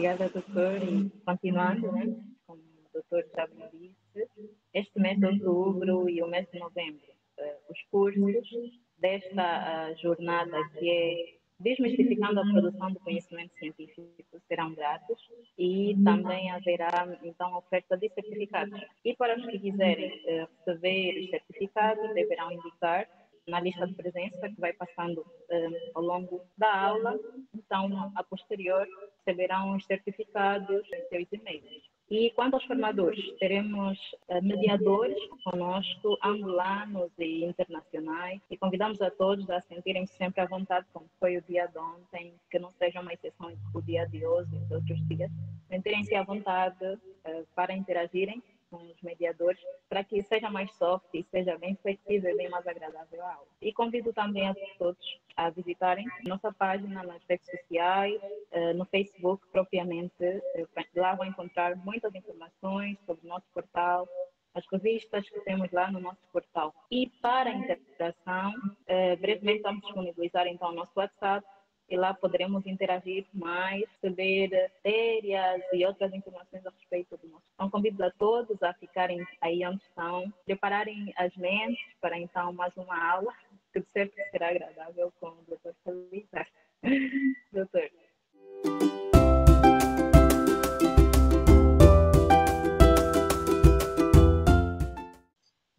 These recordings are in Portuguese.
Obrigada, doutor. E continuando, né, como o doutor já me disse, este mês de outubro e o mês de novembro, os cursos desta jornada que é Desmistificando a Produção do Conhecimento Científico serão grátis e também haverá, então, oferta de certificados. E para os que quiserem receber os certificados, deverão indicar na lista de presença que vai passando ao longo da aula. Então, a posterior, receberão os certificados em seus e-mails. E quanto aos formadores, teremos mediadores conosco, angolanos e internacionais, e convidamos a todos a sentirem-se sempre à vontade, como foi o dia de ontem, que não seja uma exceção o dia de hoje e os outros dias, sentirem-se à vontade para interagirem com os mediadores, para que seja mais soft e seja bem flexível e bem mais agradável a aula. E convido também a todos a visitarem nossa página nas redes sociais, no Facebook propriamente. Lá vão encontrar muitas informações sobre o nosso portal, as revistas que temos lá no nosso portal. E para a interação, brevemente vamos disponibilizar então o nosso WhatsApp, e lá poderemos interagir mais, receber matérias e outras informações a respeito do nosso. Então, convido a todos a ficarem aí onde estão, prepararem as mentes para então mais uma aula, que sempre será agradável com o Dr. Felipe. Doutor.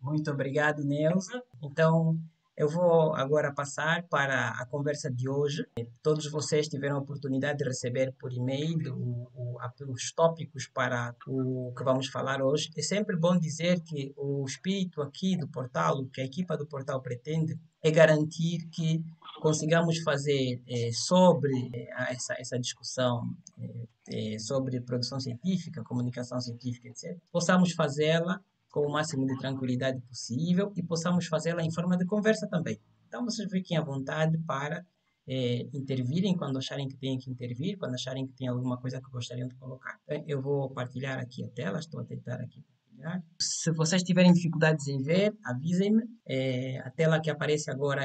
Muito obrigado, Neuza. Então, eu vou agora passar para a conversa de hoje. Todos vocês tiveram a oportunidade de receber por e-mail os tópicos para o que vamos falar hoje. É sempre bom dizer que o espírito aqui do portal, o que a equipa do portal pretende, é garantir que consigamos fazer sobre essa discussão sobre produção científica, comunicação científica, etc., possamos fazê-la com o máximo de tranquilidade possível e possamos fazê-la em forma de conversa também. Então, vocês fiquem à vontade para intervirem quando acharem que têm que intervir, quando acharem que tem alguma coisa que gostariam de colocar. Então, eu vou partilhar aqui a tela, estou a tentar aqui partilhar. Se vocês tiverem dificuldades em ver, avisem-me. A tela que aparece agora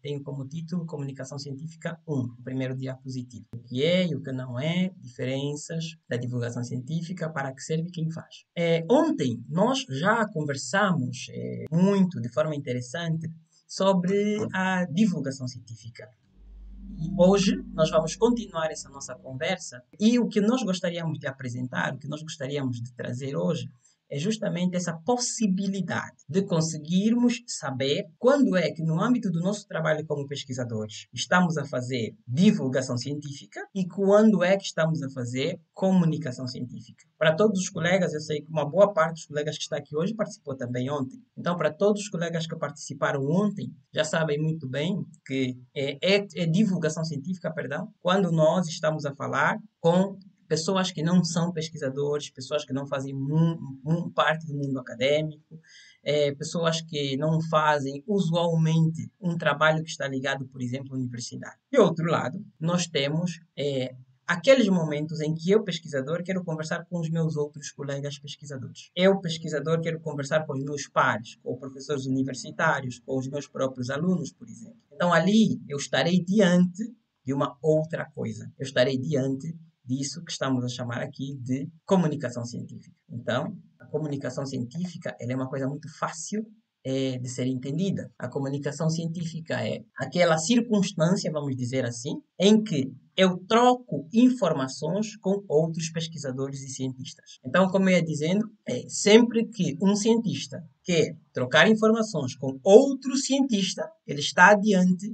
tem como título Comunicação Científica 1, o primeiro diapositivo. O que é e o que não é, diferenças da divulgação científica, para que serve quem faz. Ontem nós já conversamos muito, de forma interessante, sobre a divulgação científica. E hoje nós vamos continuar essa nossa conversa e o que nós gostaríamos de apresentar, o que nós gostaríamos de trazer hoje, é justamente essa possibilidade de conseguirmos saber quando é que, no âmbito do nosso trabalho como pesquisadores, estamos a fazer divulgação científica e quando é que estamos a fazer comunicação científica. Para todos os colegas, eu sei que uma boa parte dos colegas que está aqui hoje participou também ontem. Então, para todos os colegas que participaram ontem, já sabem muito bem que é divulgação científica, perdão, quando nós estamos a falar com pessoas que não são pesquisadores, pessoas que não fazem parte do mundo acadêmico, pessoas que não fazem usualmente um trabalho que está ligado, por exemplo, à universidade. De outro lado, nós temos aqueles momentos em que eu, pesquisador, quero conversar com os meus outros colegas pesquisadores. Eu, pesquisador, quero conversar com os meus pares, com professores universitários, com os meus próprios alunos, por exemplo. Então, ali, eu estarei diante de uma outra coisa. Eu estarei diante disso que estamos a chamar aqui de comunicação científica. Então, a comunicação científica ela é uma coisa muito fácil de ser entendida. A comunicação científica é aquela circunstância, vamos dizer assim, em que eu troco informações com outros pesquisadores e cientistas. Então, como eu ia dizendo, sempre que um cientista quer trocar informações com outro cientista, ele está diante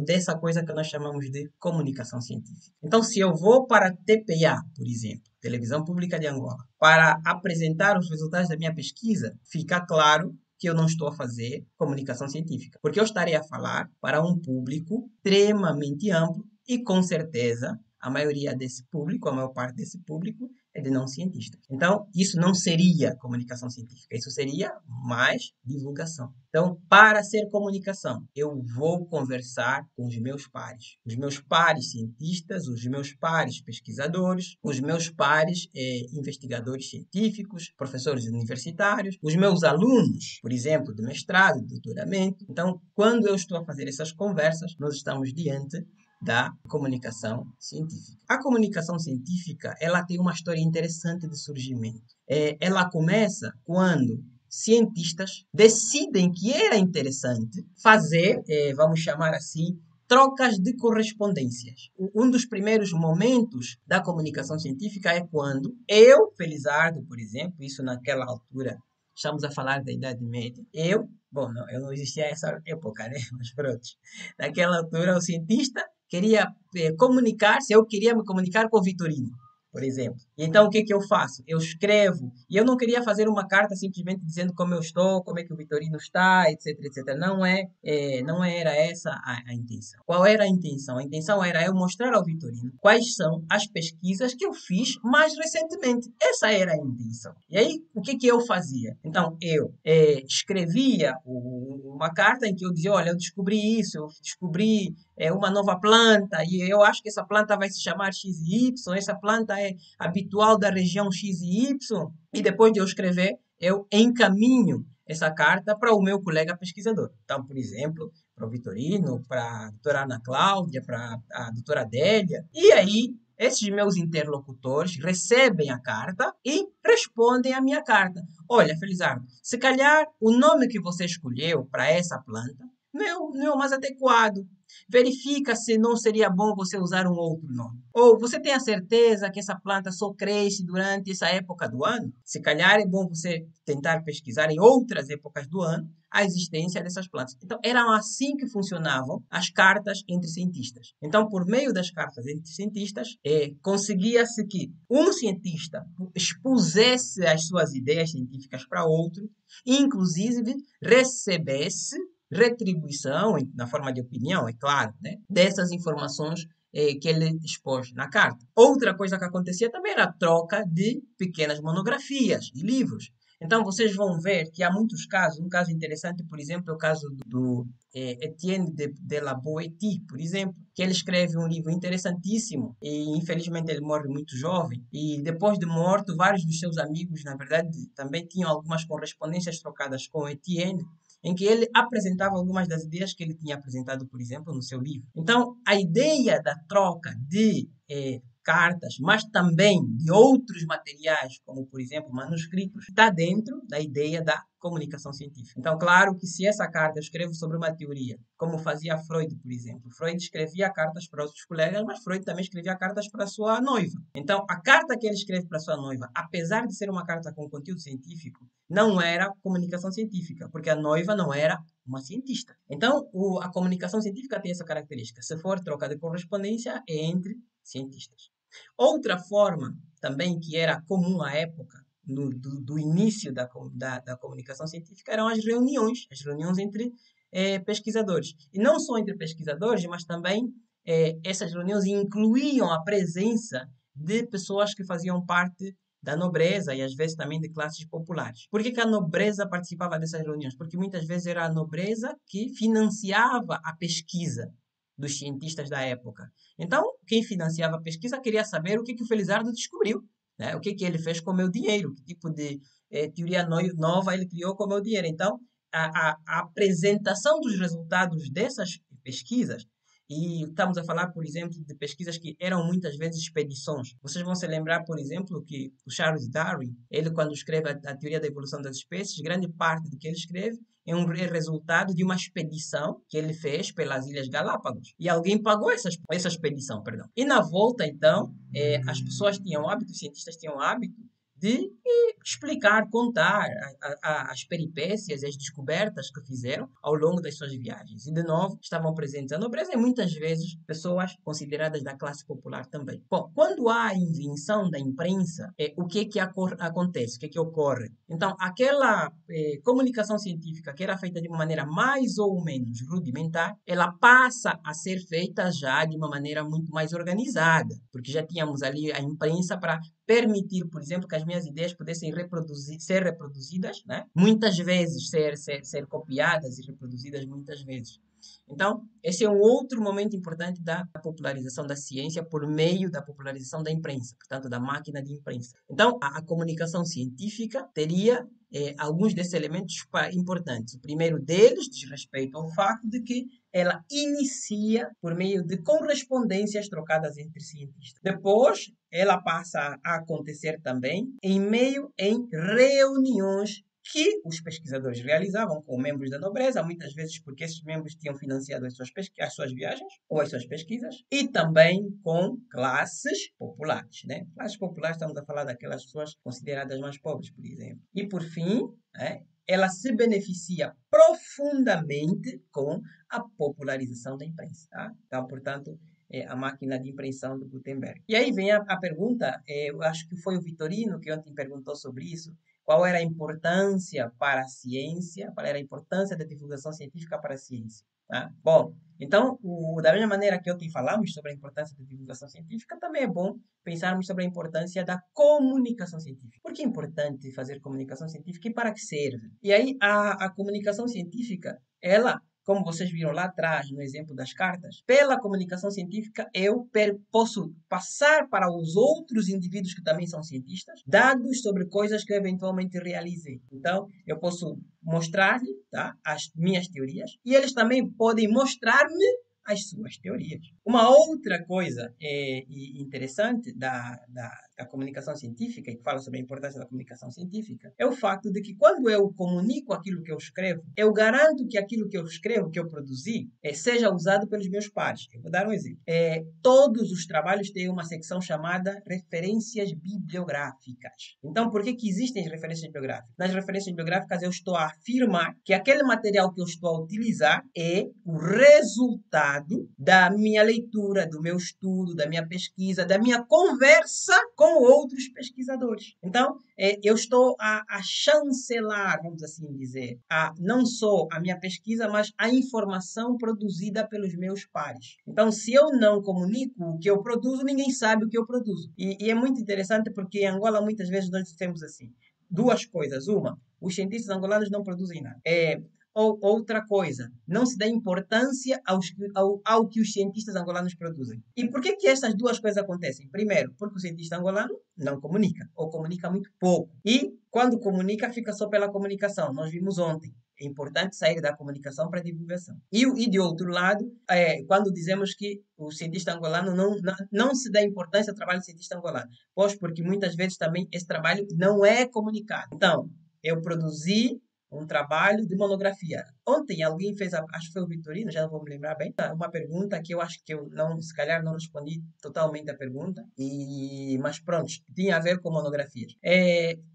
dessa coisa que nós chamamos de comunicação científica. Então, se eu vou para a TPA, por exemplo, Televisão Pública de Angola, para apresentar os resultados da minha pesquisa, fica claro que eu não estou a fazer comunicação científica, porque eu estarei a falar para um público extremamente amplo e, com certeza, a maioria desse público, a maior parte desse público, é de não cientistas. Então, isso não seria comunicação científica, isso seria mais divulgação. Então, para ser comunicação, eu vou conversar com os meus pares cientistas, os meus pares pesquisadores, os meus pares investigadores científicos, professores universitários, os meus alunos, por exemplo, de mestrado, de doutoramento. Então, quando eu estou a fazer essas conversas, nós estamos diante da comunicação científica. A comunicação científica, ela tem uma história interessante de surgimento. Ela começa quando cientistas decidem que era interessante fazer, vamos chamar assim, trocas de correspondências. Um dos primeiros momentos da comunicação científica é quando eu, Felizardo, por exemplo, isso naquela altura, estamos a falar da Idade Média, bom, não, eu não existia nessa época, né? Mas pronto. Naquela altura, o cientista queria comunicar-se, eu queria me comunicar com o Vitorino, por exemplo. E então, o que eu faço? Eu escrevo. E eu não queria fazer uma carta simplesmente dizendo como eu estou, como é que o Vitorino está, etc, etc. Não era essa a intenção. Qual era a intenção? A intenção era eu mostrar ao Vitorino quais são as pesquisas que eu fiz mais recentemente. Essa era a intenção. E aí, o que eu fazia? Então, eu escrevia uma carta em que eu dizia, olha, eu descobri isso, eu descobri uma nova planta, e eu acho que essa planta vai se chamar XY, essa planta é habitual da região XY, e depois de eu escrever, eu encaminho essa carta para o meu colega pesquisador. Então, por exemplo, para o Vitorino, para a doutora Ana Cláudia, para a doutora Adélia, e aí esses meus interlocutores recebem a carta e respondem à minha carta. Olha, Felizardo, se calhar o nome que você escolheu para essa planta não é o mais adequado. Verifica se não seria bom você usar um outro nome. Ou você tem a certeza que essa planta só cresce durante essa época do ano? Se calhar é bom você tentar pesquisar em outras épocas do ano a existência dessas plantas. Então, eram assim que funcionavam as cartas entre cientistas. Então, por meio das cartas entre cientistas, conseguia-se que um cientista expusesse as suas ideias científicas para outro, e inclusive recebesse retribuição, na forma de opinião, é claro, né, dessas informações que ele expôs na carta. Outra coisa que acontecia também era a troca de pequenas monografias e livros. Então, vocês vão ver que há muitos casos. Um caso interessante, por exemplo, é o caso do Etienne de la Boétie, por exemplo, que ele escreve um livro interessantíssimo e, infelizmente, ele morre muito jovem. E, depois de morto, vários dos seus amigos, na verdade, também tinham algumas correspondências trocadas com Etienne, em que ele apresentava algumas das ideias que ele tinha apresentado, por exemplo, no seu livro. Então, a ideia da troca de cartas, mas também de outros materiais, como, por exemplo, manuscritos, está dentro da ideia da comunicação científica. Então, claro que se essa carta eu escrevo sobre uma teoria, como fazia Freud, por exemplo. Freud escrevia cartas para outros colegas, mas Freud também escrevia cartas para sua noiva. Então, a carta que ele escreve para sua noiva, apesar de ser uma carta com conteúdo científico, não era comunicação científica, porque a noiva não era uma cientista. Então, a comunicação científica tem essa característica. Se for troca de correspondência, é entre cientistas. Outra forma também que era comum à época, do início da comunicação científica, eram as reuniões entre pesquisadores. E não só entre pesquisadores, mas também essas reuniões incluíam a presença de pessoas que faziam parte da nobreza e às vezes também de classes populares. Por que a nobreza participava dessas reuniões? Porque muitas vezes era a nobreza que financiava a pesquisa dos cientistas da época. Então, quem financiava a pesquisa queria saber o que o Felizardo descobriu, né? O que ele fez com o meu dinheiro, que tipo de teoria nova ele criou com o meu dinheiro. Então, a apresentação dos resultados dessas pesquisas, e estamos a falar, por exemplo, de pesquisas que eram muitas vezes expedições. Vocês vão se lembrar, por exemplo, que o Charles Darwin, ele quando escreve a teoria da evolução das espécies, grande parte do que ele escreve é um resultado de uma expedição que ele fez pelas Ilhas Galápagos. E alguém pagou essa expedição, perdão. E na volta, então, as pessoas tinham o hábito, os cientistas tinham o hábito de explicar, contar as peripécias e as descobertas que fizeram ao longo das suas viagens. E, de novo, estavam presentes a nobreza e, muitas vezes, pessoas consideradas da classe popular também. Bom, quando há a invenção da imprensa, o que acontece? O que ocorre? Então, aquela comunicação científica que era feita de uma maneira mais ou menos rudimentar, ela passa a ser feita já de uma maneira muito mais organizada, porque já tínhamos ali a imprensa para permitir, por exemplo, que as minhas ideias pudessem ser reproduzidas, né? Muitas vezes ser copiadas e reproduzidas muitas vezes. Então, esse é um outro momento importante da popularização da ciência por meio da popularização da imprensa, portanto, da máquina de imprensa. Então, a comunicação científica teria alguns desses elementos importantes. O primeiro deles diz respeito ao fato de que ela inicia por meio de correspondências trocadas entre cientistas. Depois, ela passa a acontecer também em reuniões que os pesquisadores realizavam com membros da nobreza, muitas vezes porque esses membros tinham financiado as suas viagens ou as suas pesquisas, e também com classes populares, né? Classes populares, estamos a falar daquelas pessoas consideradas mais pobres, por exemplo. E, por fim, né, ela se beneficia profundamente com a popularização da imprensa. Tá? Então, portanto, a máquina de impressão do Gutenberg. E aí vem a pergunta, eu acho que foi o Vitorino que ontem perguntou sobre isso, qual era a importância para a ciência, qual era a importância da divulgação científica para a ciência. Tá? Bom, então, da mesma maneira que ontem falamos sobre a importância da divulgação científica, também é bom pensarmos sobre a importância da comunicação científica. Por que é importante fazer comunicação científica e para que serve? E aí, a comunicação científica, ela, como vocês viram lá atrás, no exemplo das cartas, pela comunicação científica eu posso passar para os outros indivíduos que também são cientistas dados sobre coisas que eu eventualmente realizei. Então, eu posso mostrar-lhe, tá, as minhas teorias e eles também podem mostrar-me as suas teorias. Uma outra coisa interessante da comunicação científica, e que fala sobre a importância da comunicação científica, é o fato de que quando eu comunico aquilo que eu escrevo, eu garanto que aquilo que eu escrevo, que eu produzi, seja usado pelos meus pares. Eu vou dar um exemplo. Todos os trabalhos têm uma secção chamada referências bibliográficas. Então, por que existem as referências bibliográficas? Nas referências bibliográficas, eu estou a afirmar que aquele material que eu estou a utilizar é o resultado da minha leitura, do meu estudo, da minha pesquisa, da minha conversa com outros pesquisadores. Então, eu estou a chancelar, vamos assim dizer, não só a minha pesquisa, mas a informação produzida pelos meus pares. Então, se eu não comunico o que eu produzo, ninguém sabe o que eu produzo. E é muito interessante porque em Angola, muitas vezes, nós temos assim, duas coisas. Uma, os cientistas angolanos não produzem nada. Ou outra coisa, não se dá importância ao que os cientistas angolanos produzem. E por que essas duas coisas acontecem? Primeiro, porque o cientista angolano não comunica, ou comunica muito pouco. E quando comunica, fica só pela comunicação. Nós vimos ontem. É importante sair da comunicação para a divulgação. E de outro lado, quando dizemos que o cientista angolano não se dá importância ao trabalho do cientista angolano, pois porque muitas vezes também esse trabalho não é comunicado. Então, eu produzi um trabalho de monografia. Ontem alguém fez, acho que foi o Vitorino, já não vou me lembrar bem, uma pergunta que eu acho que eu não, se calhar não respondi totalmente a pergunta, mas pronto, tinha a ver com monografias.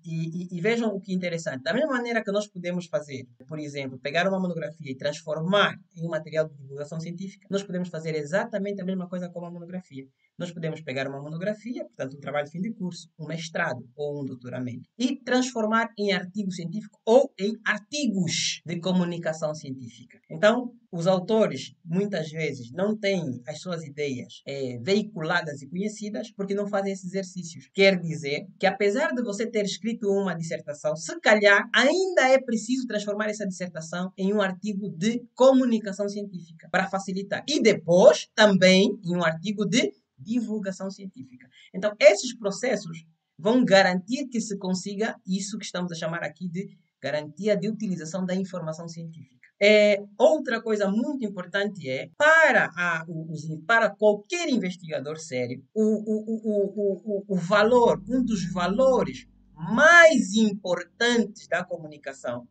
E vejam o que é interessante. Da mesma maneira que nós podemos fazer, por exemplo, pegar uma monografia e transformar em um material de divulgação científica, nós podemos fazer exatamente a mesma coisa com uma monografia. Nós podemos pegar uma monografia, portanto, um trabalho de fim de curso, um mestrado ou um doutoramento, e transformar em artigo científico ou em artigos de comunicação científica. Então, os autores, muitas vezes, não têm as suas ideias veiculadas e conhecidas porque não fazem esses exercícios. Quer dizer que, apesar de você ter escrito uma dissertação, se calhar ainda é preciso transformar essa dissertação em um artigo de comunicação científica para facilitar. E depois, também, em um artigo de divulgação científica. Então, esses processos vão garantir que se consiga isso que estamos a chamar aqui de garantia de utilização da informação científica. Outra coisa muito importante para qualquer investigador sério, o valor, um dos valores mais importantes da comunicação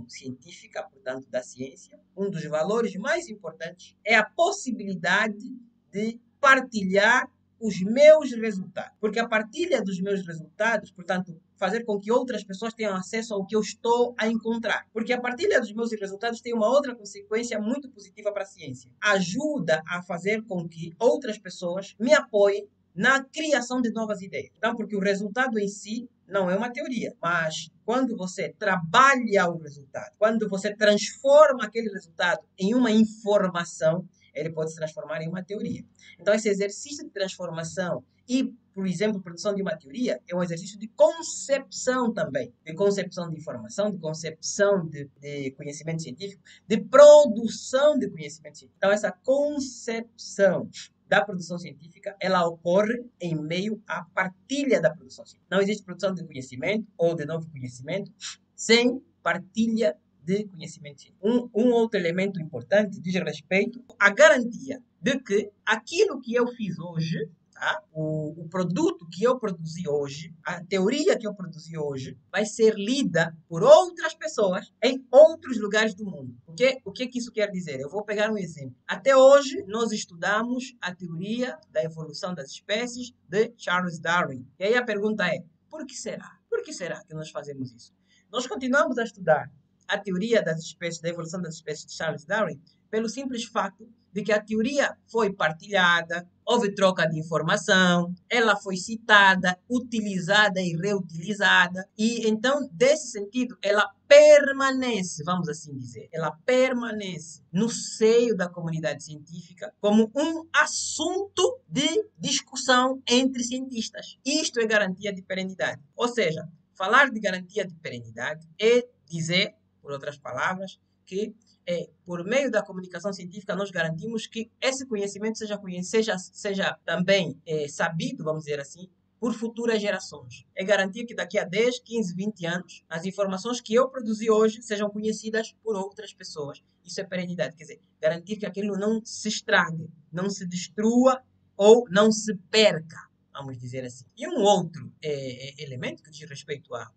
científica, portanto, da ciência, um dos valores mais importantes é a possibilidade de partilhar os meus resultados. Porque a partilha dos meus resultados, portanto, fazer com que outras pessoas tenham acesso ao que eu estou a encontrar. Porque a partilha dos meus resultados tem uma outra consequência muito positiva para a ciência. Ajuda a fazer com que outras pessoas me apoiem na criação de novas ideias. Então, porque o resultado em si não é uma teoria, mas quando você trabalha o resultado, quando você transforma aquele resultado em uma informação, ele pode se transformar em uma teoria. Então, esse exercício de transformação e, por exemplo, produção de uma teoria é um exercício de concepção também. De concepção de informação, de concepção de conhecimento científico, de produção de conhecimento científico. Então, essa concepção da produção científica, ela ocorre em meio à partilha da produção científica. Não existe produção de conhecimento ou de novo conhecimento sem partilha de conhecimento científico. Um outro elemento importante diz respeito à garantia de que aquilo que eu fiz hoje, tá? O produto que eu produzi hoje, a teoria que eu produzi hoje, vai ser lida por outras pessoas em outros lugares do mundo. O que isso quer dizer? Eu vou pegar um exemplo. Até hoje, nós estudamos a teoria da evolução das espécies de Charles Darwin. E aí a pergunta é, por que será? Por que será que nós fazemos isso? Nós continuamos a estudar a teoria das espécies, da evolução das espécies de Charles Darwin, pelo simples fato de que a teoria foi partilhada, houve troca de informação, ela foi citada, utilizada e reutilizada, e então, desse sentido, ela permanece, vamos assim dizer, ela permanece no seio da comunidade científica como um assunto de discussão entre cientistas. Isto é garantia de perenidade. Ou seja, falar de garantia de perenidade é dizer, por outras palavras, que por meio da comunicação científica nós garantimos que esse conhecimento seja também sabido, vamos dizer assim, por futuras gerações. É garantir que daqui a 10, 15, 20 anos, as informações que eu produzi hoje sejam conhecidas por outras pessoas. Isso é perenidade, quer dizer, garantir que aquilo não se estrague, não se destrua ou não se perca, vamos dizer assim. E um outro elemento que diz respeito à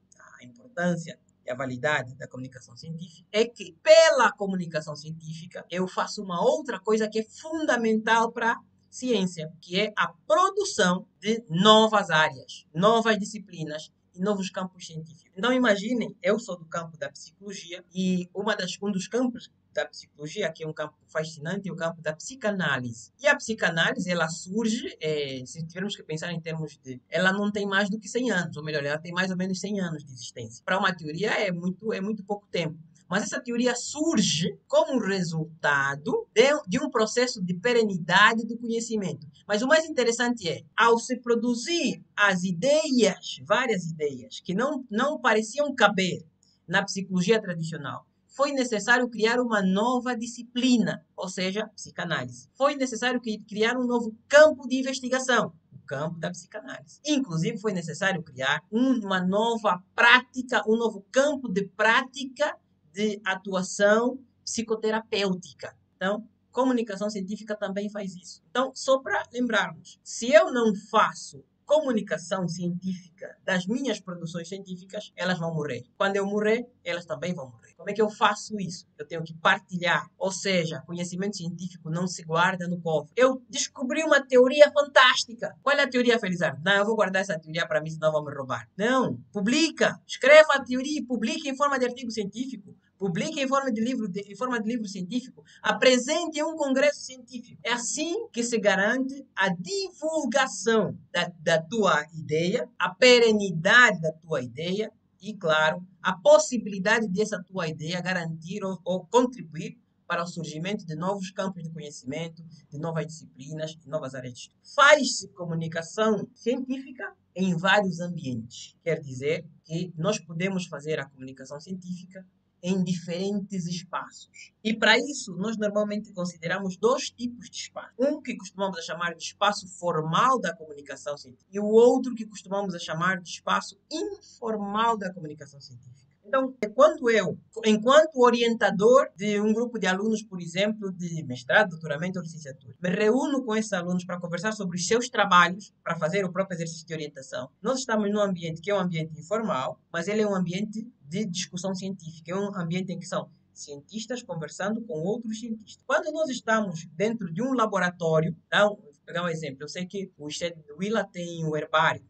importância e a validade da comunicação científica é que, pela comunicação científica, eu faço uma outra coisa que é fundamental para a ciência, que é a produção de novas áreas, novas disciplinas e novos campos científicos. Então, imaginem, eu sou do campo da psicologia e um dos campos da psicologia, que é um campo fascinante, é o campo da psicanálise. E a psicanálise, ela surge, se tivermos que pensar em termos de... Ela não tem mais do que 100 anos, ou melhor, ela tem mais ou menos 100 anos de existência. Para uma teoria é muito pouco tempo. Mas essa teoria surge como resultado de um processo de perenidade do conhecimento. Mas o mais interessante é, ao se produzir as ideias, várias ideias, que não pareciam caber na psicologia tradicional, foi necessário criar uma nova disciplina, ou seja, psicanálise. Foi necessário criar um novo campo de investigação, o campo da psicanálise. Inclusive, foi necessário criar uma nova prática, um novo campo de prática de atuação psicoterapêutica. Então, comunicação científica também faz isso. Então, só para lembrarmos, se eu não faço comunicação científica das minhas produções científicas, elas vão morrer. Quando eu morrer, elas também vão morrer. Como é que eu faço isso? Eu tenho que partilhar. Ou seja, conhecimento científico não se guarda no cofre. Eu descobri uma teoria fantástica. Qual é a teoria, Felizardo? Não, eu vou guardar essa teoria para mim, senão vão me roubar. Não, publica. Escreva a teoria e publique em forma de artigo científico. Publique em forma de livro científico. Apresente em um congresso científico. É assim que se garante a divulgação da tua ideia, a perenidade da tua ideia e, claro, a possibilidade dessa tua ideia garantir ou contribuir para o surgimento de novos campos de conhecimento, de novas disciplinas, de novas áreas de estudo. Faz-se comunicação científica em vários ambientes. Quer dizer que nós podemos fazer a comunicação científica em diferentes espaços. E para isso, nós normalmente consideramos dois tipos de espaço. Um que costumamos chamar de espaço formal da comunicação científica e o outro que costumamos chamar de espaço informal da comunicação científica. Então, quando eu, enquanto orientador de um grupo de alunos, por exemplo, de mestrado, doutoramento ou licenciatura, me reúno com esses alunos para conversar sobre os seus trabalhos, para fazer o próprio exercício de orientação, nós estamos num ambiente que é um ambiente informal, mas ele é um ambiente de discussão científica, é um ambiente em que são cientistas conversando com outros cientistas. Quando nós estamos dentro de um laboratório, vou pegar um exemplo, eu sei que o Estado de Huila tem o herbário,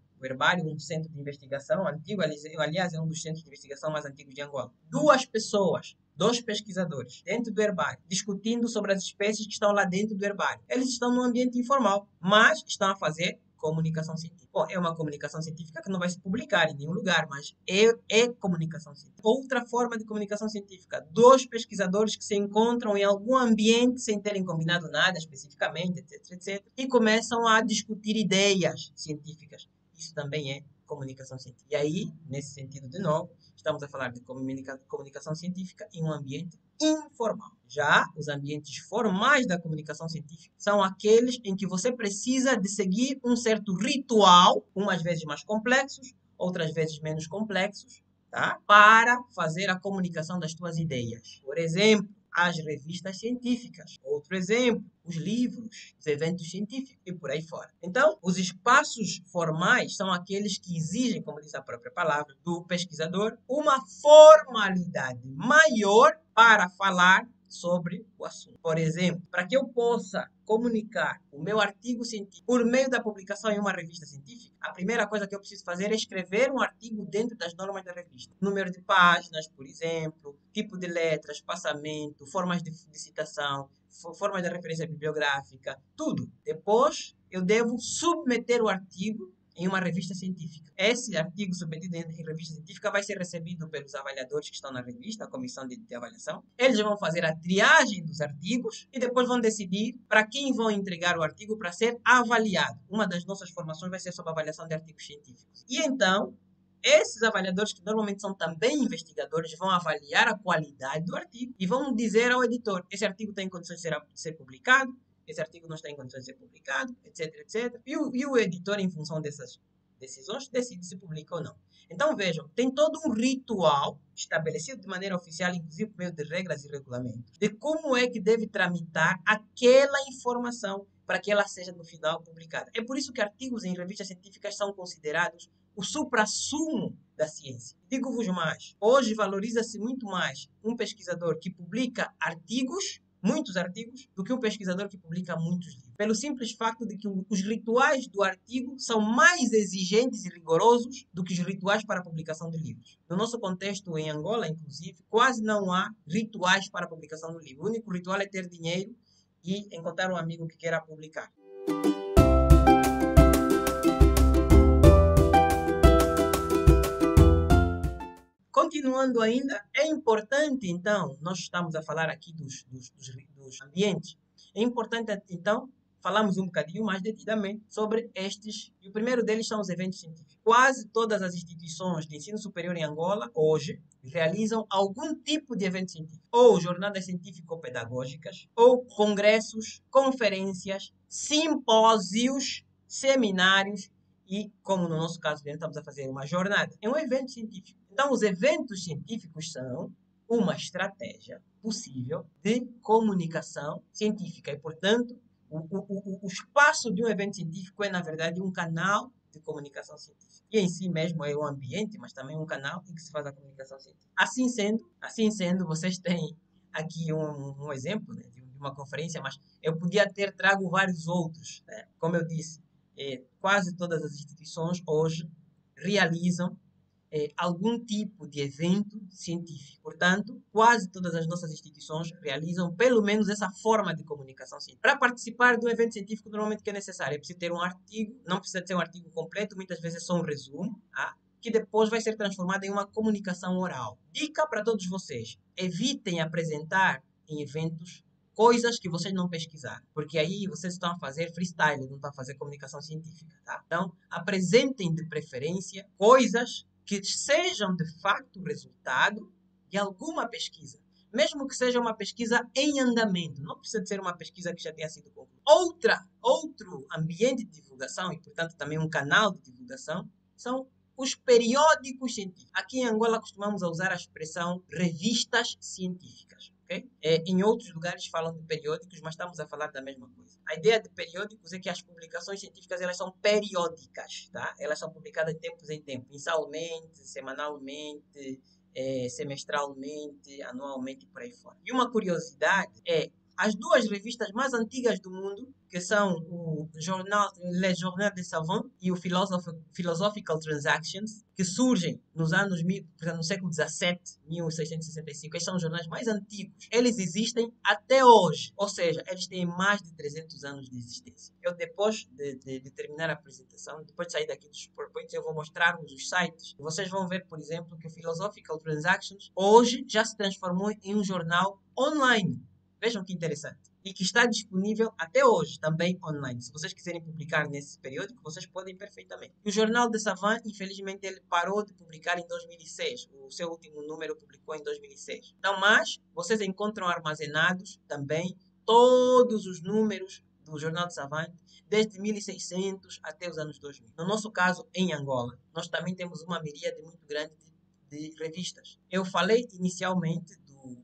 um centro de investigação antigo, aliás, é um dos centros de investigação mais antigos de Angola. Duas pessoas, dois pesquisadores, dentro do herbário, discutindo sobre as espécies que estão lá dentro do herbário. Eles estão num ambiente informal, mas estão a fazer comunicação científica. Bom, é uma comunicação científica que não vai se publicar em nenhum lugar, mas é comunicação científica. Outra forma de comunicação científica, dois pesquisadores que se encontram em algum ambiente sem terem combinado nada especificamente, etc, e começam a discutir ideias científicas. Isso também é comunicação científica. E aí, nesse sentido, de novo, estamos a falar de comunicação científica em um ambiente informal. Já os ambientes formais da comunicação científica são aqueles em que você precisa de seguir um certo ritual, umas vezes mais complexos, outras vezes menos complexos, tá? Para fazer a comunicação das tuas ideias. Por exemplo, as revistas científicas. Outro exemplo, os livros, os eventos científicos e por aí fora. Então, os espaços formais são aqueles que exigem, como diz a própria palavra, do pesquisador, uma formalidade maior para falar sobre o assunto. Por exemplo, para que eu possa comunicar o meu artigo científico por meio da publicação em uma revista científica, a primeira coisa que eu preciso fazer é escrever um artigo dentro das normas da revista. Número de páginas, por exemplo, tipo de letras, espaçamento, formas de citação, formas de referência bibliográfica, tudo. Depois, eu devo submeter o artigo em uma revista científica. Esse artigo submetido em revista científica vai ser recebido pelos avaliadores que estão na revista, a comissão de avaliação. Eles vão fazer a triagem dos artigos e depois vão decidir para quem vão entregar o artigo para ser avaliado. Uma das nossas formações vai ser sobre a avaliação de artigos científicos. E então, esses avaliadores, que normalmente são também investigadores, vão avaliar a qualidade do artigo e vão dizer ao editor: esse artigo tem condições de ser publicado, esse artigo não está em condições de ser publicado, etc, etc. E o editor, em função dessas decisões, decide se publica ou não. Então, vejam, tem todo um ritual estabelecido de maneira oficial, inclusive por meio de regras e regulamentos, de como é que deve tramitar aquela informação para que ela seja, no final, publicada. É por isso que artigos em revistas científicas são considerados o suprassumo da ciência. Digo-vos mais, hoje valoriza-se muito mais um pesquisador que publica artigos, muitos artigos, do que um pesquisador que publica muitos livros. Pelo simples facto de que os rituais do artigo são mais exigentes e rigorosos do que os rituais para a publicação de livros. No nosso contexto em Angola, inclusive, quase não há rituais para a publicação do livro. O único ritual é ter dinheiro e encontrar um amigo que queira publicar. Continuando ainda, é importante, então, nós estamos a falar aqui dos ambientes, é importante, então, falarmos um bocadinho mais detidamente sobre estes, e o primeiro deles são os eventos científicos. Quase todas as instituições de ensino superior em Angola, hoje, realizam algum tipo de evento científico, ou jornadas científico-pedagógicas, ou congressos, conferências, simpósios, seminários, e, como no nosso caso, estamos a fazer uma jornada. É um evento científico. Então, os eventos científicos são uma estratégia possível de comunicação científica. E, portanto, o espaço de um evento científico é, na verdade, um canal de comunicação científica. E em si mesmo é um ambiente, mas também um canal em que se faz a comunicação científica. Assim sendo, vocês têm aqui um exemplo, né, de uma conferência, mas eu podia ter trago vários outros. Né? Como eu disse, quase todas as instituições hoje realizam algum tipo de evento científico. Portanto, quase todas as nossas instituições realizam pelo menos essa forma de comunicação científica. Para participar de um evento científico, normalmente o que é necessário? É preciso ter um artigo, não precisa ser um artigo completo, muitas vezes é só um resumo, tá? Que depois vai ser transformado em uma comunicação oral. Dica para todos vocês: evitem apresentar em eventos coisas que vocês não pesquisaram, porque aí vocês estão a fazer freestyle, não estão a fazer comunicação científica, tá? Então, apresentem de preferência coisas que sejam de fato resultado de alguma pesquisa, mesmo que seja uma pesquisa em andamento, não precisa ser uma pesquisa que já tenha sido concluída. Outro ambiente de divulgação, e portanto também um canal de divulgação, são os periódicos científicos. Aqui em Angola costumamos usar a expressão revistas científicas. Okay? Em outros lugares falam de periódicos, mas estamos a falar da mesma coisa. A ideia de periódicos é que as publicações científicas elas são periódicas, tá? Elas são publicadas de tempos em tempos, mensalmente, semanalmente, semestralmente, anualmente e por aí fora. E uma curiosidade é as duas revistas mais antigas do mundo, que são o Le Journal des Savants e o Philosophical Transactions, que surgem nos anos, no século XVII, 1665. Esses são os jornais mais antigos. Eles existem até hoje, ou seja, eles têm mais de 300 anos de existência. Eu, depois de terminar a apresentação, depois de sair daqui dos PowerPoints, eu vou mostrar-vos os sites. E vocês vão ver, por exemplo, que o Philosophical Transactions hoje já se transformou em um jornal online. Vejam que interessante. E que está disponível até hoje, também online. Se vocês quiserem publicar nesse período, vocês podem perfeitamente. E o Jornal de Savant, infelizmente, ele parou de publicar em 2006. O seu último número publicou em 2006. Então, mas vocês encontram armazenados também todos os números do Jornal de Savant, desde 1600 até os anos 2000. No nosso caso, em Angola, nós também temos uma miríade muito grande de revistas.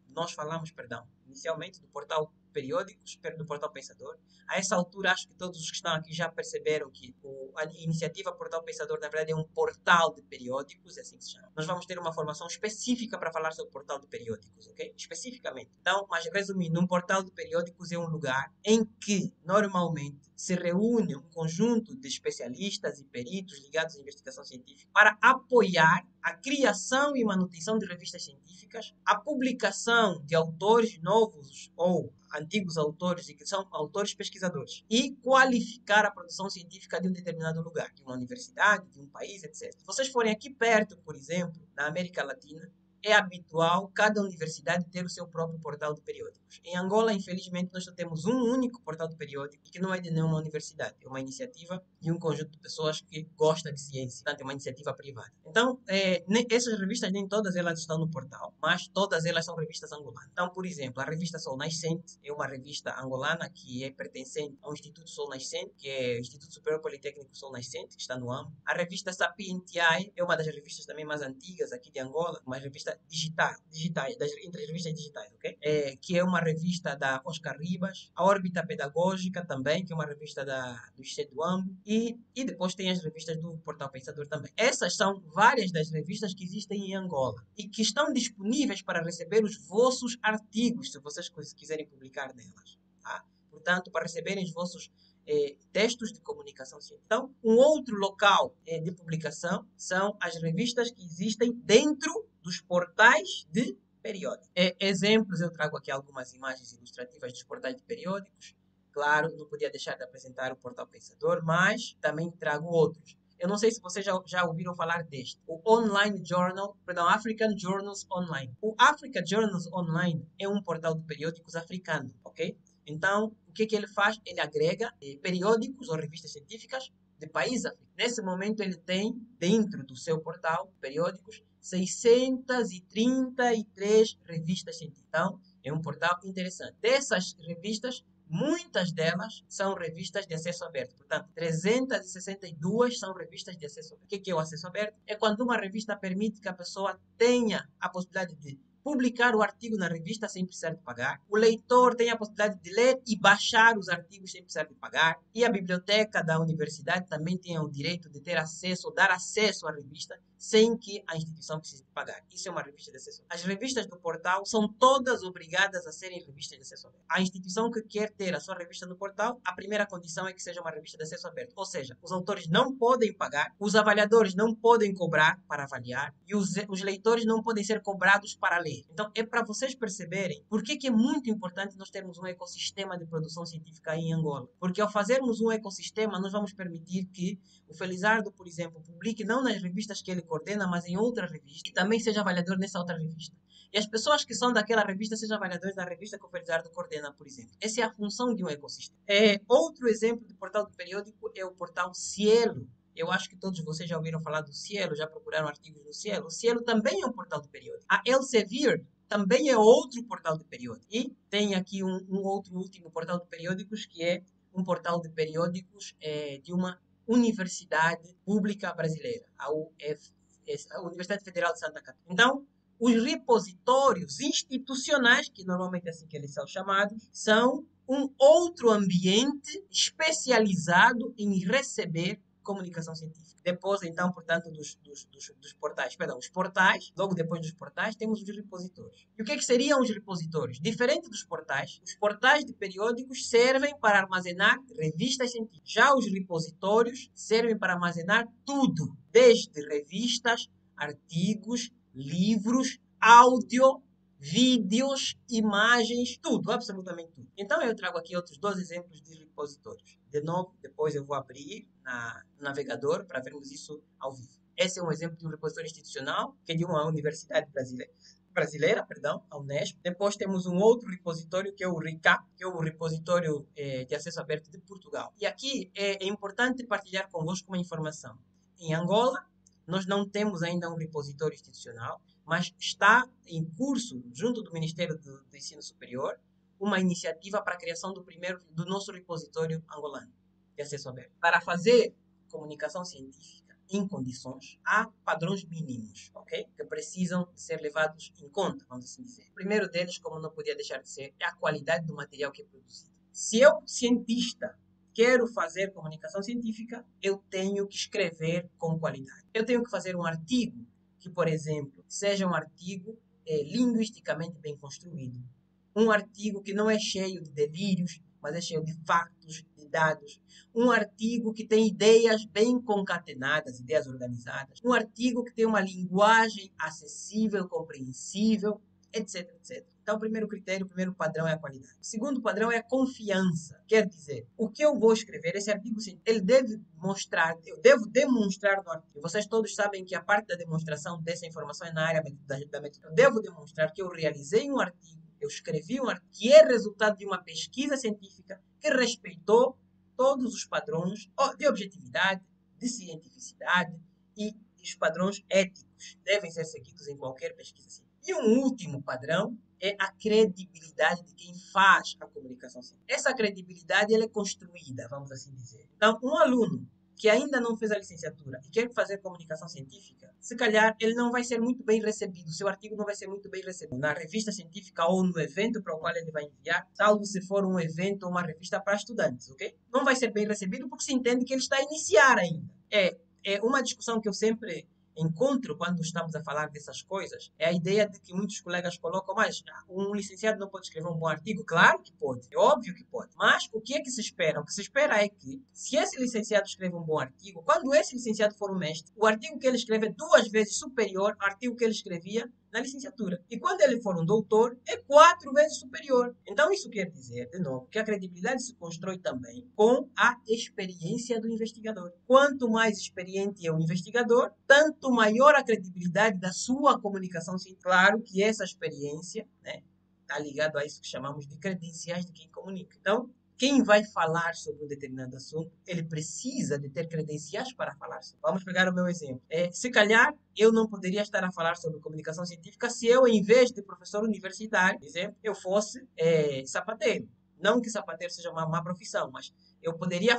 Nós falamos, perdão, inicialmente do portal Periódicos, do portal Pensador. A essa altura, acho que todos os que estão aqui já perceberam que a iniciativa Portal Pensador, na verdade, é um portal de periódicos, é assim que se chama. Nós vamos ter uma formação específica para falar sobre o portal de periódicos, ok? Especificamente. Então, mas resumindo, um portal de periódicos é um lugar em que, normalmente, se reúne um conjunto de especialistas e peritos ligados à investigação científica para apoiar a criação e manutenção de revistas científicas, a publicação de autores novos ou antigos autores e que são autores pesquisadores e qualificar a produção científica de um determinado lugar, de uma universidade, de um país, etc. Se vocês forem aqui perto, por exemplo, na América Latina, é habitual cada universidade ter o seu próprio portal de periódicos. Em Angola, infelizmente, nós só temos um único portal de periódico e que não é de nenhuma universidade. É uma iniciativa de um conjunto de pessoas que gosta de ciência. Portanto, é uma iniciativa privada. Então, essas revistas, nem todas elas estão no portal, mas todas elas são revistas angolanas. Então, por exemplo, a revista Sol Nascente é uma revista angolana que é pertencente ao Instituto Sol Nascente, que é o Instituto Superior Politécnico Sol Nascente, que está no AMO. A revista Sapientiae é uma das revistas também mais antigas aqui de Angola, uma revista entre as revistas digitais, ok? Que é uma revista da Oscar Ribas, a Órbita Pedagógica também, que é uma revista do ICE do AMBO, e depois tem as revistas do Portal Pensador também. Essas são várias das revistas que existem em Angola e que estão disponíveis para receber os vossos artigos, se vocês quiserem publicar nelas, tá? Portanto, para receberem os vossos textos de comunicação científica. Então, um outro local de publicação são as revistas que existem dentro dos portais de periódicos. Exemplos, eu trago aqui algumas imagens ilustrativas dos portais de periódicos. Claro, não podia deixar de apresentar o Portal Pensador, mas também trago outros. Eu não sei se vocês já ouviram falar deste. O Online Journal, perdão, African Journals Online. O Africa Journals Online é um portal de periódicos africano, ok? Então, o que ele faz? Ele agrega periódicos ou revistas científicas de países africanos. Nesse momento, ele tem, dentro do seu portal, periódicos, 633 revistas científicas. Então, é um portal interessante. Dessas revistas, muitas delas são revistas de acesso aberto. Portanto, 362 são revistas de acesso aberto. O que é o acesso aberto? É quando uma revista permite que a pessoa tenha a possibilidade de publicar o artigo na revista sem precisar de pagar. O leitor tem a possibilidade de ler e baixar os artigos sem precisar de pagar. E a biblioteca da universidade também tem o direito de ter acesso, dar acesso à revista sem que a instituição precise de pagar. Isso é uma revista de acesso aberto. As revistas do portal são todas obrigadas a serem revistas de acesso aberto. A instituição que quer ter a sua revista no portal, a primeira condição é que seja uma revista de acesso aberto. Ou seja, os autores não podem pagar, os avaliadores não podem cobrar para avaliar e os leitores não podem ser cobrados para ler. Então, é para vocês perceberem por que é muito importante nós termos um ecossistema de produção científica em Angola. Porque ao fazermos um ecossistema, nós vamos permitir que o Felizardo, por exemplo, publique não nas revistas que ele coordena, mas em outra revista, e também seja avaliador nessa outra revista. E as pessoas que são daquela revista sejam avaliadores da revista que o Felizardo coordena, por exemplo. Essa é a função de um ecossistema. Outro exemplo de portal de periódico é o portal Cielo. Eu acho que todos vocês já ouviram falar do Cielo, já procuraram artigos no Cielo. O Cielo também é um portal de periódico. A Elsevier também é outro portal de periódico. E tem aqui um outro último portal de periódicos, que é um portal de periódicos de uma universidade pública brasileira, a Universidade Federal de Santa Catarina. Então, os repositórios institucionais, que normalmente é assim que eles são chamados, são um outro ambiente especializado em receber comunicação científica. Depois, então, portanto, dos portais, perdão, os portais, logo depois dos portais, temos os repositórios. E o que seriam os repositórios? Diferente dos portais, os portais de periódicos servem para armazenar revistas científicas. Já os repositórios servem para armazenar tudo, desde revistas, artigos, livros, áudio, vídeos, imagens, tudo, absolutamente tudo. Então eu trago aqui outros dois exemplos de repositórios. De novo, depois eu vou abrir no navegador para vermos isso ao vivo. Esse é um exemplo de um repositório institucional, que é de uma universidade brasileira, a Unesp. Depois temos um outro repositório, que é o RICAP, que é o repositório de acesso aberto de Portugal. E aqui é importante partilhar convosco uma informação. Em Angola, nós não temos ainda um repositório institucional, mas está em curso, junto do Ministério do Ensino Superior, uma iniciativa para a criação do nosso repositório angolano de acesso aberto. Para fazer comunicação científica, em condições, há padrões mínimos, ok? Que precisam ser levados em conta, vamos assim dizer. O primeiro deles, como não podia deixar de ser, é a qualidade do material que é produzido. Se eu, cientista, quero fazer comunicação científica, eu tenho que escrever com qualidade. Eu tenho que fazer um artigo que, por exemplo, seja um artigo linguisticamente bem construído. Um artigo que não é cheio de delírios, mas é cheio de factos, de dados. Um artigo que tem ideias bem concatenadas, ideias organizadas. Um artigo que tem uma linguagem acessível, compreensível, etc, etc. Então, o primeiro critério, o primeiro padrão é a qualidade. O segundo padrão é a confiança. Quer dizer, o que eu vou escrever, esse artigo, ele deve mostrar, eu devo demonstrar no artigo. Vocês todos sabem que a parte da demonstração dessa informação é na área da metodologia. Eu devo demonstrar que eu realizei um artigo, eu escrevi um artigo que é resultado de uma pesquisa científica que respeitou todos os padrões de objetividade, de cientificidade e os padrões éticos devem ser seguidos em qualquer pesquisa científica. E um último padrão é a credibilidade de quem faz a comunicação científica. Essa credibilidade ela é construída, vamos assim dizer. Então, um aluno que ainda não fez a licenciatura e quer fazer comunicação científica, se calhar ele não vai ser muito bem recebido, seu artigo não vai ser muito bem recebido na revista científica ou no evento para o qual ele vai enviar, salvo se for um evento ou uma revista para estudantes, ok? Não vai ser bem recebido porque se entende que ele está a iniciar ainda. É uma discussão que eu sempre encontro quando estamos a falar dessas coisas, é a ideia de que muitos colegas colocam, mas um licenciado não pode escrever um bom artigo? Claro que pode, é óbvio que pode. Mas o que é que se espera? O que se espera é que, se esse licenciado escreve um bom artigo, quando esse licenciado for um mestre, o artigo que ele escreve é 2 vezes superior ao artigo que ele escrevia na licenciatura. E quando ele for um doutor, é 4 vezes superior. Então, isso quer dizer, de novo, que a credibilidade se constrói também com a experiência do investigador. Quanto mais experiente é o investigador, tanto maior a credibilidade da sua comunicação científica. Claro que essa experiência, né, está ligado a isso que chamamos de credenciais de quem comunica. Então, quem vai falar sobre um determinado assunto, ele precisa de ter credenciais para falar sobre. Vamos pegar o meu exemplo. Se calhar, eu não poderia estar a falar sobre comunicação científica se eu, em vez de professor universitário, por exemplo, eu fosse sapateiro. Não que sapateiro seja uma má profissão, mas eu poderia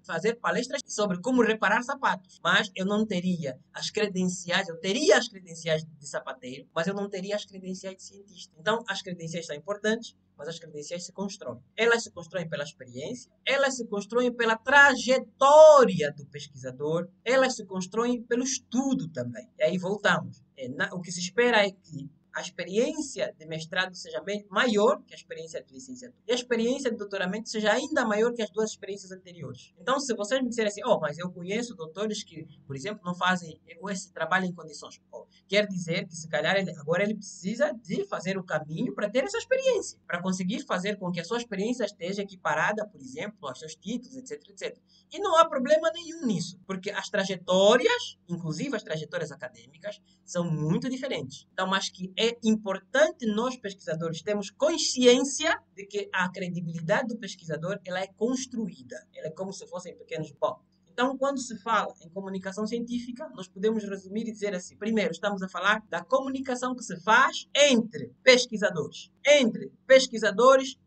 fazer palestras sobre como reparar sapatos, mas eu não teria as credenciais, eu teria as credenciais de sapateiro, mas eu não teria as credenciais de cientista. Então, as credenciais são importantes, mas as credenciais se constroem. Elas se constroem pela experiência, elas se constroem pela trajetória do pesquisador, elas se constroem pelo estudo também. E aí voltamos. O que se espera é que a experiência de mestrado seja maior que a experiência de licenciatura. E a experiência de doutoramento seja ainda maior que as 2 experiências anteriores. Então, se vocês me disserem assim, mas eu conheço doutores que, por exemplo, não fazem esse trabalho em condições. Quer dizer que, se calhar, agora ele precisa de fazer o caminho para ter essa experiência, para conseguir fazer com que a sua experiência esteja equiparada, por exemplo, aos seus títulos, etc, etc. E não há problema nenhum nisso, porque as trajetórias, inclusive as trajetórias acadêmicas, são muito diferentes. Então, mas que é importante nós, pesquisadores, termos consciência de que a credibilidade do pesquisador ela é construída. Ela é como se fossem pequenos blocos. Então, quando se fala em comunicação científica, nós podemos resumir e dizer assim, primeiro, estamos a falar da comunicação que se faz entre pesquisadores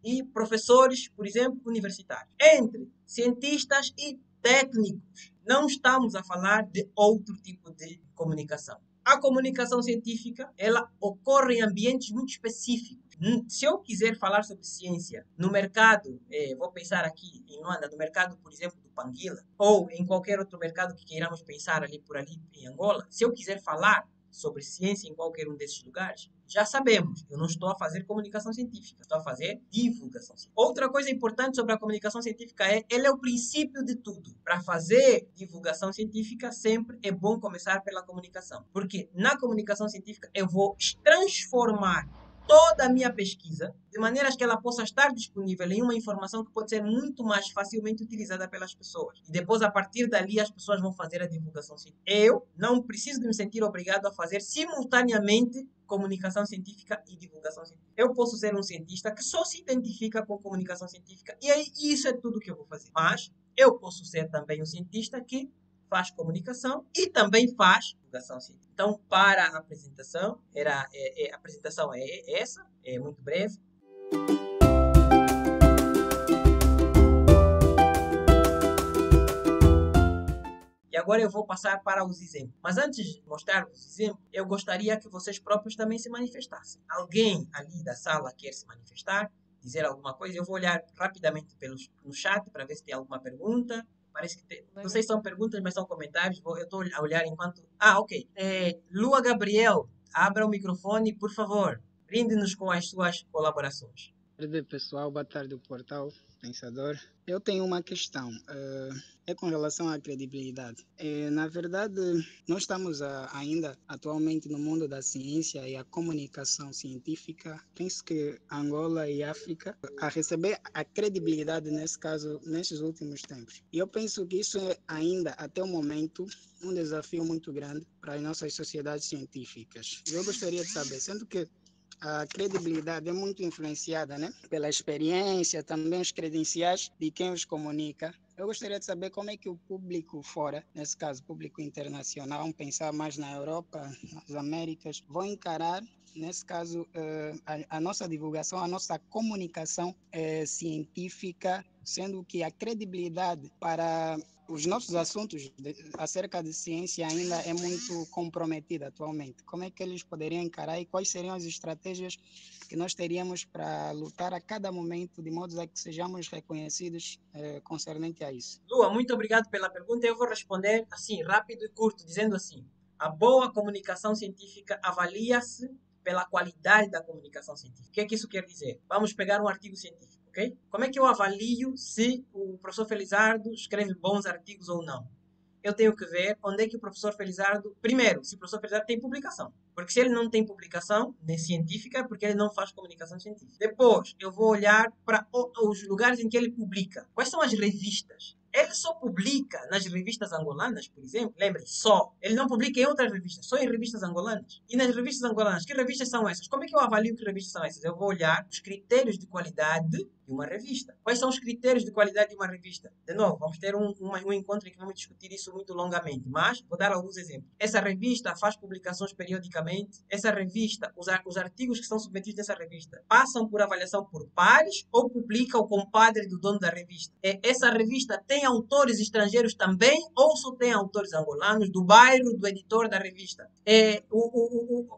e professores, por exemplo, universitários, entre cientistas e técnicos. Não estamos a falar de outro tipo de comunicação. A comunicação científica, ela ocorre em ambientes muito específicos. Se eu quiser falar sobre ciência no mercado, vou pensar aqui em Luanda, no mercado, por exemplo, do Panguila, ou em qualquer outro mercado que queiramos pensar por ali em Angola, se eu quiser falar sobre ciência em qualquer um desses lugares, já sabemos, eu não estou a fazer comunicação científica, estou a fazer divulgação científica. Outra coisa importante sobre a comunicação científica ela é o princípio de tudo. Para fazer divulgação científica, sempre é bom começar pela comunicação. Porque na comunicação científica eu vou transformar toda a minha pesquisa de maneiras que ela possa estar disponível em uma informação que pode ser muito mais facilmente utilizada pelas pessoas. E depois, a partir dali, as pessoas vão fazer a divulgação científica. Eu não preciso de me sentir obrigado a fazer simultaneamente comunicação científica e divulgação científica. Eu posso ser um cientista que só se identifica com comunicação científica e aí isso é tudo que eu vou fazer. Mas eu posso ser também um cientista que faz comunicação e também faz divulgação científica. Então, para a apresentação, a apresentação é essa, é muito breve. E agora eu vou passar para os exemplos. Mas antes de mostrar os exemplos, eu gostaria que vocês próprios também se manifestassem. Alguém ali da sala quer se manifestar, dizer alguma coisa? Eu vou olhar rapidamente no chat para ver se tem alguma pergunta. Parece que não sei se são perguntas, mas são comentários. Eu estou a olhar enquanto... Ok. Lua Gabriel, abra o microfone, por favor. Brinde-nos com as suas colaborações. Boa tarde, pessoal. Boa tarde, Portal Pensador. Eu tenho uma questão. É com relação à credibilidade. Na verdade, nós estamos ainda atualmente no mundo da ciência e a comunicação científica. Penso que Angola e África a receber a credibilidade nesse caso, nesses últimos tempos. E eu penso que isso é ainda, até o momento, um desafio muito grande para as nossas sociedades científicas. Eu gostaria de saber, sendo que a credibilidade é muito influenciada, né, pela experiência, também os credenciais de quem os comunica. Eu gostaria de saber como é que o público fora, nesse caso, público internacional, vamos pensar mais na Europa, nas Américas, vão encarar, nesse caso, a nossa divulgação, a nossa comunicação científica, sendo que a credibilidade para os nossos assuntos acerca de ciência ainda é muito comprometida atualmente. Como é que eles poderiam encarar e quais seriam as estratégias que nós teríamos para lutar a cada momento de modo a que sejamos reconhecidos concernente a isso? Lua, muito obrigado pela pergunta. Eu vou responder assim, rápido e curto, dizendo assim: a boa comunicação científica avalia-se pela qualidade da comunicação científica. O que é que isso quer dizer? Vamos pegar um artigo científico. Okay? Como é que eu avalio se o professor Felizardo escreve bons artigos ou não? Eu tenho que ver onde é que o professor Felizardo... Primeiro, se o professor Felizardo tem publicação. Porque se ele não tem publicação científica, é porque ele não faz comunicação científica. Depois, eu vou olhar para os lugares em que ele publica. Quais são as revistas? Ele só publica nas revistas angolanas, por exemplo. Lembre, só. Ele não publica em outras revistas, só em revistas angolanas. E nas revistas angolanas, que revistas são essas? Como é que eu avalio que revistas são essas? Eu vou olhar os critérios de qualidade de uma revista. Quais são os critérios de qualidade de uma revista? De novo, vamos ter um encontro em que vamos discutir isso muito longamente, mas vou dar alguns exemplos. Essa revista faz publicações periodicamente. Essa revista, os artigos que são submetidos nessa revista, passam por avaliação por pares ou publica o compadre do dono da revista? Essa revista tem autores estrangeiros também ou só tem autores angolanos, do bairro, do editor da revista?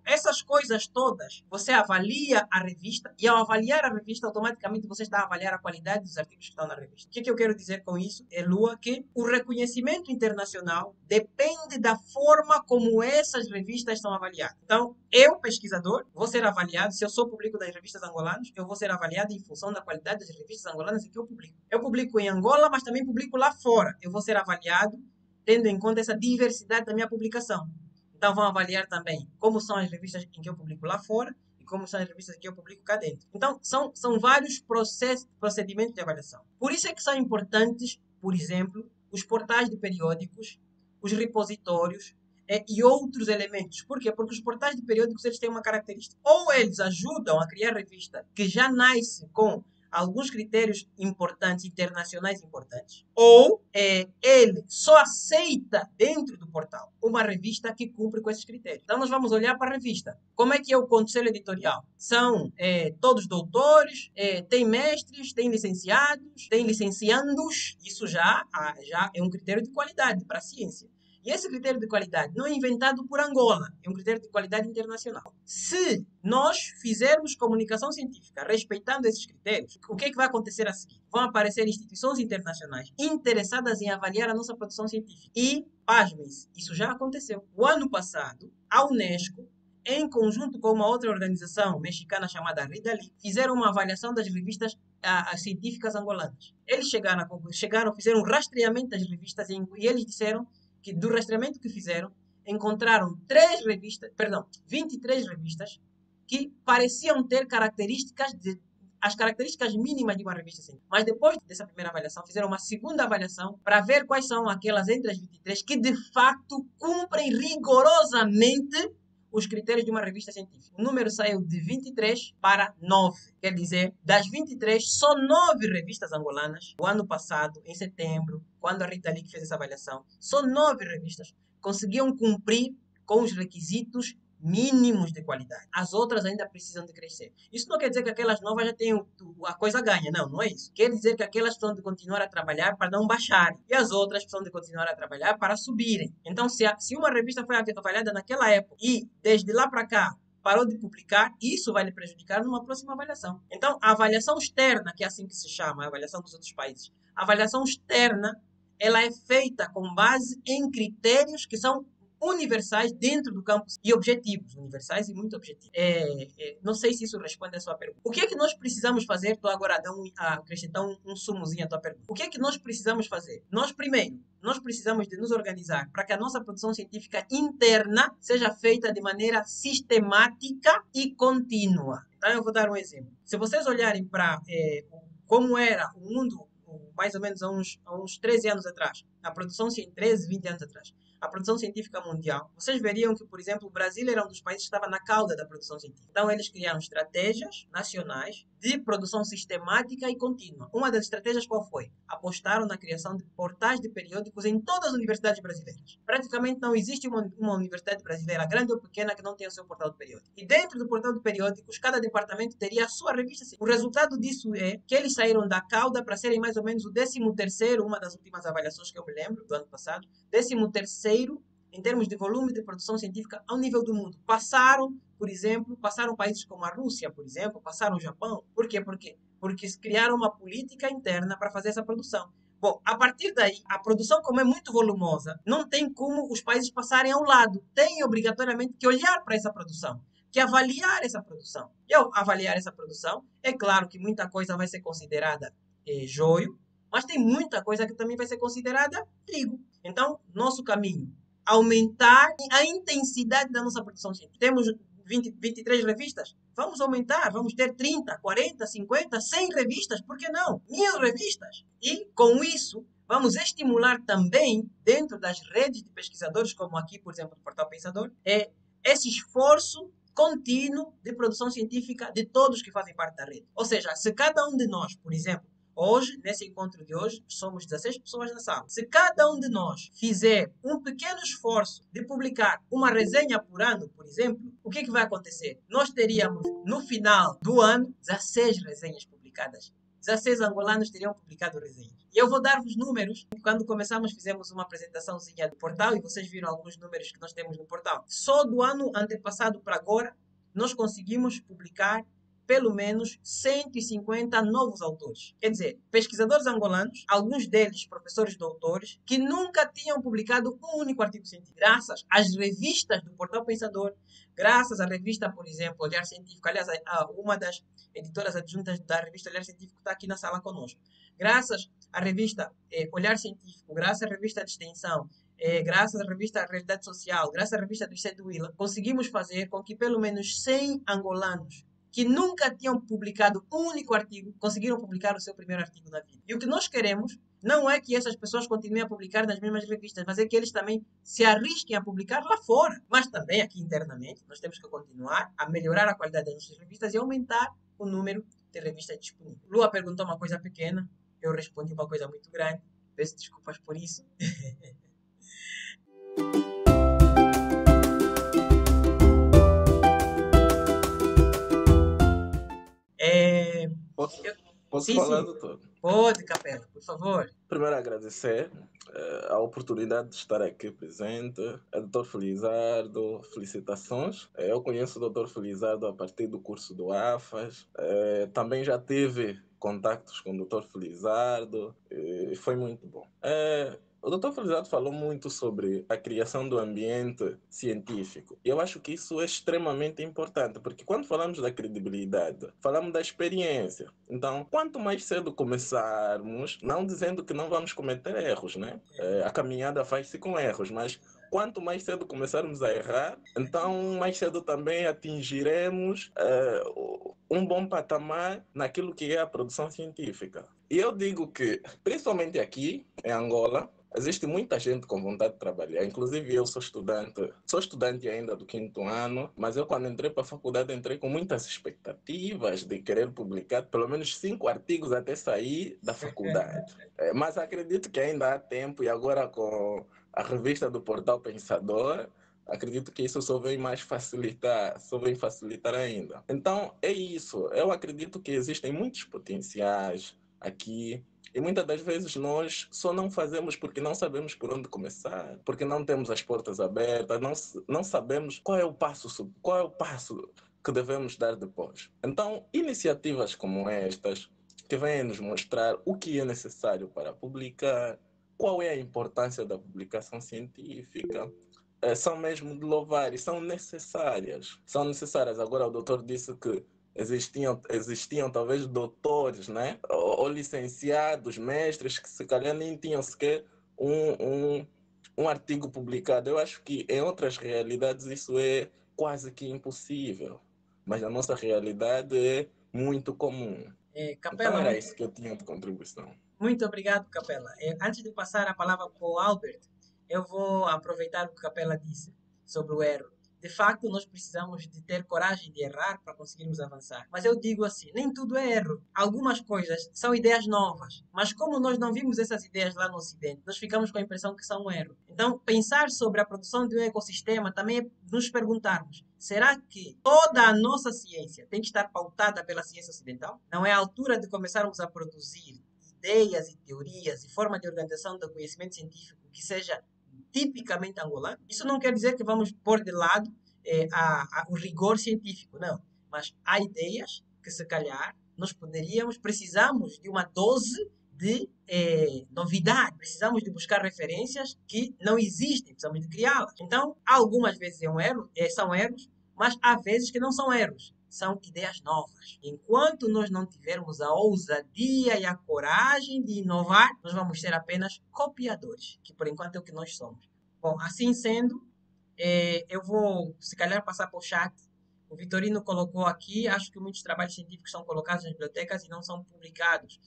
Essas coisas todas, você avalia a revista e ao avaliar a revista, automaticamente você está a avaliar a qualidade dos artigos que estão na revista. O que eu quero dizer com isso, Lua? Que o reconhecimento internacional depende da forma como essas revistas são avaliadas. Então, eu, pesquisador, vou ser avaliado, se eu sou público das revistas angolanas, eu vou ser avaliado em função da qualidade das revistas angolanas em que eu publico. Eu publico em Angola, mas também publico lá fora. Eu vou ser avaliado tendo em conta essa diversidade da minha publicação. Então, vão avaliar também como são as revistas em que eu publico lá fora e como são as revistas que eu publico cá dentro. Então, são vários procedimentos de avaliação. Por isso é que são importantes, por exemplo, os portais de periódicos, os repositórios e outros elementos. Por quê? Porque os portais de periódicos eles têm uma característica. Ou eles ajudam a criar revista que já nasce com alguns critérios importantes, internacionais importantes, ou ele só aceita dentro do portal uma revista que cumpre com esses critérios. Então nós vamos olhar para a revista. Como é que é o conselho editorial? São todos doutores, tem mestres, tem licenciados, tem licenciandos. Isso já é um critério de qualidade para a ciência. E esse critério de qualidade não é inventado por Angola, é um critério de qualidade internacional. Se nós fizermos comunicação científica respeitando esses critérios, o que vai acontecer a seguir? Vão aparecer instituições internacionais interessadas em avaliar a nossa produção científica. E, pasmem-se, isso já aconteceu. O ano passado, a Unesco, em conjunto com uma outra organização mexicana chamada Ridali, fizeram uma avaliação das revistas científicas angolanas. Eles fizeram um rastreamento das revistas e eles disseram que do rastreamento que fizeram, encontraram 23 revistas que pareciam ter as características mínimas de uma revista científica. Mas depois dessa primeira avaliação, fizeram uma segunda avaliação para ver quais são aquelas entre as 23 que de fato cumprem rigorosamente os critérios de uma revista científica. O número saiu de 23 para 9. Quer dizer, das 23, só 9 revistas angolanas, o ano passado, em setembro, quando a Rita Lee fez essa avaliação, só 9 revistas conseguiam cumprir com os requisitos mínimos de qualidade. As outras ainda precisam de crescer. Isso não quer dizer que aquelas novas já tenham a coisa ganha, não, não é isso. Quer dizer que aquelas precisam de continuar a trabalhar para não baixarem e as outras precisam de continuar a trabalhar para subirem. Então, se uma revista foi avaliada naquela época e desde lá para cá parou de publicar, isso vai lhe prejudicar numa próxima avaliação. Então, a avaliação externa, que é assim que se chama, a avaliação dos outros países, a avaliação externa, ela é feita com base em critérios que são universais dentro do campo e objetivos, universais e muito objetivos. Não sei se isso responde à sua pergunta. O que é que nós precisamos fazer? Estou agora a acrescentar um sumozinho à tua pergunta. O que é que nós precisamos fazer? Nós precisamos de nos organizar para que a nossa produção científica interna seja feita de maneira sistemática e contínua. Então, eu vou dar um exemplo. Se vocês olharem para como era o mundo mais ou menos há uns 13 anos atrás, a produção, 13, 20 anos atrás, a produção científica mundial, vocês veriam que, por exemplo, o Brasil era um dos países que estava na cauda da produção científica. Então, eles criaram estratégias nacionais de produção sistemática e contínua. Uma das estratégias qual foi? Apostaram na criação de portais de periódicos em todas as universidades brasileiras. Praticamente não existe uma universidade brasileira, grande ou pequena, que não tenha o seu portal de periódicos. E dentro do portal de periódicos, cada departamento teria a sua revista científica. O resultado disso é que eles saíram da cauda para serem mais ou menos o 13º, uma das últimas avaliações que eu me lembro, do ano passado, 13º em termos de volume de produção científica ao nível do mundo. Passaram países como a Rússia, por exemplo, passaram o Japão. Por quê? Porque criaram uma política interna para fazer essa produção. Bom, a partir daí, a produção, como é muito volumosa, não tem como os países passarem ao lado. Tem obrigatoriamente que olhar para essa produção, que avaliar essa produção. E ao avaliar essa produção, é claro que muita coisa vai ser considerada joio, mas tem muita coisa que também vai ser considerada trigo. Então, nosso caminho, aumentar a intensidade da nossa produção científica. Temos 23 revistas? Vamos aumentar, vamos ter 30, 40, 50, 100 revistas, por que não? 1000 revistas. E, com isso, vamos estimular também, dentro das redes de pesquisadores, como aqui, por exemplo, no Portal Pensador, esse esforço contínuo de produção científica de todos que fazem parte da rede. Ou seja, se cada um de nós, por exemplo, hoje, nesse encontro de hoje, somos 16 pessoas na sala. Se cada um de nós fizer um pequeno esforço de publicar uma resenha por ano, por exemplo, o que vai acontecer? Nós teríamos, no final do ano, 16 resenhas publicadas. 16 angolanos teriam publicado resenhas. E eu vou dar-vos números. Quando começamos, fizemos uma apresentaçãozinha do portal e vocês viram alguns números que nós temos no portal. Só do ano antepassado para agora, nós conseguimos publicar pelo menos 150 novos autores. Quer dizer, pesquisadores angolanos, alguns deles professores doutores, que nunca tinham publicado um único artigo científico. Graças às revistas do Portal Pensador, graças à revista, por exemplo, Olhar Científico. Aliás, uma das editoras adjuntas da revista Olhar Científico está aqui na sala conosco. Graças à revista Olhar Científico, graças à revista de Extensão, graças à revista Realidade Social, graças à revista do ICE do Willa, conseguimos fazer com que pelo menos 100 angolanos que nunca tinham publicado um único artigo, conseguiram publicar o seu primeiro artigo na vida. E o que nós queremos não é que essas pessoas continuem a publicar nas mesmas revistas, mas é que eles também se arrisquem a publicar lá fora. Mas também aqui internamente, nós temos que continuar a melhorar a qualidade das nossas revistas e aumentar o número de revistas disponíveis. Lua perguntou uma coisa pequena, eu respondi uma coisa muito grande. Peço desculpas por isso. Posso Sim, falar, sim. doutor? Pode, Capela, por favor. Primeiro, agradecer a oportunidade de estar aqui presente. Doutor Felizardo, felicitações. Eu conheço o doutor Felizardo a partir do curso do AFAS. Também já tive contactos com o doutor Felizardo e foi muito bom. O Dr. Felizardo falou muito sobre a criação do ambiente científico. E eu acho que isso é extremamente importante, porque quando falamos da credibilidade, falamos da experiência. Então, quanto mais cedo começarmos, não dizendo que não vamos cometer erros, né? A caminhada faz-se com erros, mas quanto mais cedo começarmos a errar, então mais cedo também atingiremos um bom patamar naquilo que é a produção científica. E eu digo que, principalmente aqui em Angola, existe muita gente com vontade de trabalhar. Inclusive, eu sou estudante ainda do 5º ano, mas eu, quando entrei para a faculdade, entrei com muitas expectativas de querer publicar pelo menos 5 artigos até sair da faculdade. Mas acredito que ainda há tempo, e agora com a revista do Portal Pensador, acredito que isso só vem mais facilitar, só vem facilitar ainda. Então, é isso. Eu acredito que existem muitos potenciais aqui e muitas das vezes nós só não fazemos porque não sabemos por onde começar, porque não temos as portas abertas, não sabemos qual é o passo que devemos dar depois. Então, iniciativas como estas, que vêm nos mostrar o que é necessário para publicar, qual é a importância da publicação científica, são mesmo de louvar e são necessárias. São necessárias. Agora, o doutor disse que existiam talvez doutores, né? Ou licenciados, mestres, que se calhar nem tinham sequer um artigo publicado. Eu acho que em outras realidades isso é quase que impossível, mas na nossa realidade é muito comum. Então Capela, era isso que eu tinha de contribuição. muito obrigado, Capela. Antes de passar a palavra para o Albert, eu vou aproveitar o que Capela disse sobre o erro. De facto, nós precisamos de ter coragem de errar para conseguirmos avançar. Mas eu digo assim, nem tudo é erro. Algumas coisas são ideias novas. Mas como nós não vimos essas ideias lá no Ocidente, nós ficamos com a impressão que são um erro. Então, pensar sobre a produção de um ecossistema também é nos perguntarmos, será que toda a nossa ciência tem que estar pautada pela ciência ocidental? Não é a altura de começarmos a produzir ideias e teorias e forma de organização do conhecimento científico que seja tipicamente angolano? Isso não quer dizer que vamos pôr de lado o rigor científico, não. Mas há ideias que, se calhar, precisamos de uma dose de novidade. Precisamos de buscar referências que não existem, precisamos de criá-las. Então, algumas vezes são erros, mas há vezes que não são erros. São ideias novas. Enquanto nós não tivermos a ousadia e a coragem de inovar, nós vamos ser apenas copiadores, que por enquanto é o que nós somos. Bom, assim sendo, eu vou, se calhar, passar para o chat. O Vitorino colocou aqui, acho que muitos trabalhos científicos são colocados nas bibliotecas e não são publicados.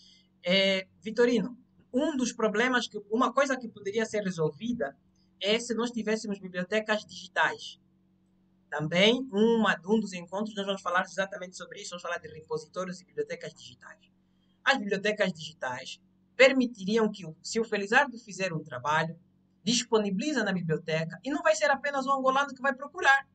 Vitorino, um dos problemas, uma coisa que poderia ser resolvida é se nós tivéssemos bibliotecas digitais. Também, um dos encontros, nós vamos falar exatamente sobre isso, vamos falar de repositórios e bibliotecas digitais. As bibliotecas digitais permitiriam que, se o Felizardo fizer um trabalho, disponibiliza na biblioteca, e não vai ser apenas um angolano que vai procurar.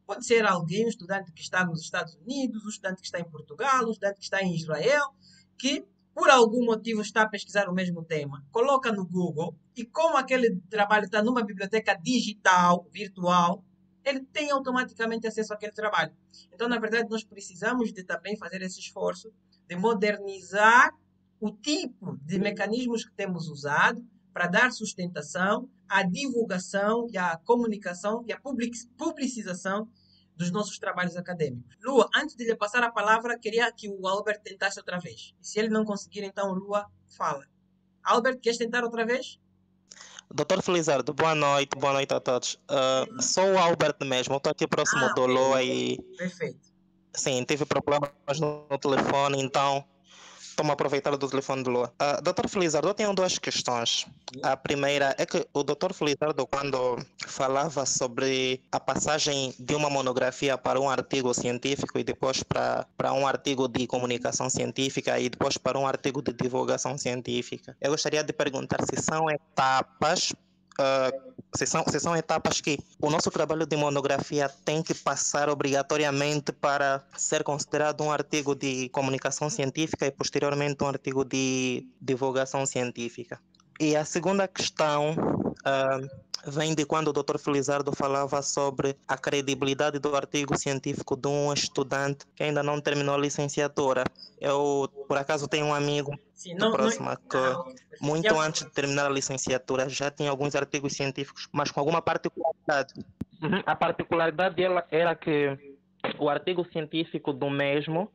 Pode ser alguém, um estudante que está nos Estados Unidos, um estudante que está em Portugal, um estudante que está em Israel, que por algum motivo está a pesquisar o mesmo tema. Coloca no Google, e como aquele trabalho está numa biblioteca digital, virtual, ele tem automaticamente acesso àquele trabalho. Então, na verdade, nós precisamos de também fazer esse esforço de modernizar o tipo de mecanismos que temos usado para dar sustentação à divulgação e à comunicação e à publicização dos nossos trabalhos acadêmicos. Lua, antes de lhe passar a palavra, queria que o Albert tentasse outra vez. E se ele não conseguir, então, Lua, fala. Albert, queres tentar outra vez? Doutor Felizardo, boa noite a todos. Sou o Albert mesmo, estou aqui próximo do Lua e... Perfeito. Sim, tive problemas no telefone, então estou-me a aproveitar do telefone do Lua. Doutor Felizardo, eu tenho duas questões. A primeira é que o doutor Felizardo, quando falava sobre a passagem de uma monografia para um artigo científico e depois para um artigo de comunicação científica e depois para um artigo de divulgação científica, eu gostaria de perguntar se são etapas se são etapas que o nosso trabalho de monografia tem que passar obrigatoriamente para ser considerado um artigo de comunicação científica e posteriormente um artigo de divulgação científica. E a segunda questão vem de quando o Dr. Felizardo falava sobre a credibilidade do artigo científico de um estudante que ainda não terminou a licenciatura. Eu, por acaso, tenho um amigo próximo que muito antes de terminar a licenciatura já tinha alguns artigos científicos, mas com alguma particularidade. A particularidade dela era que o artigo científico do mesmo...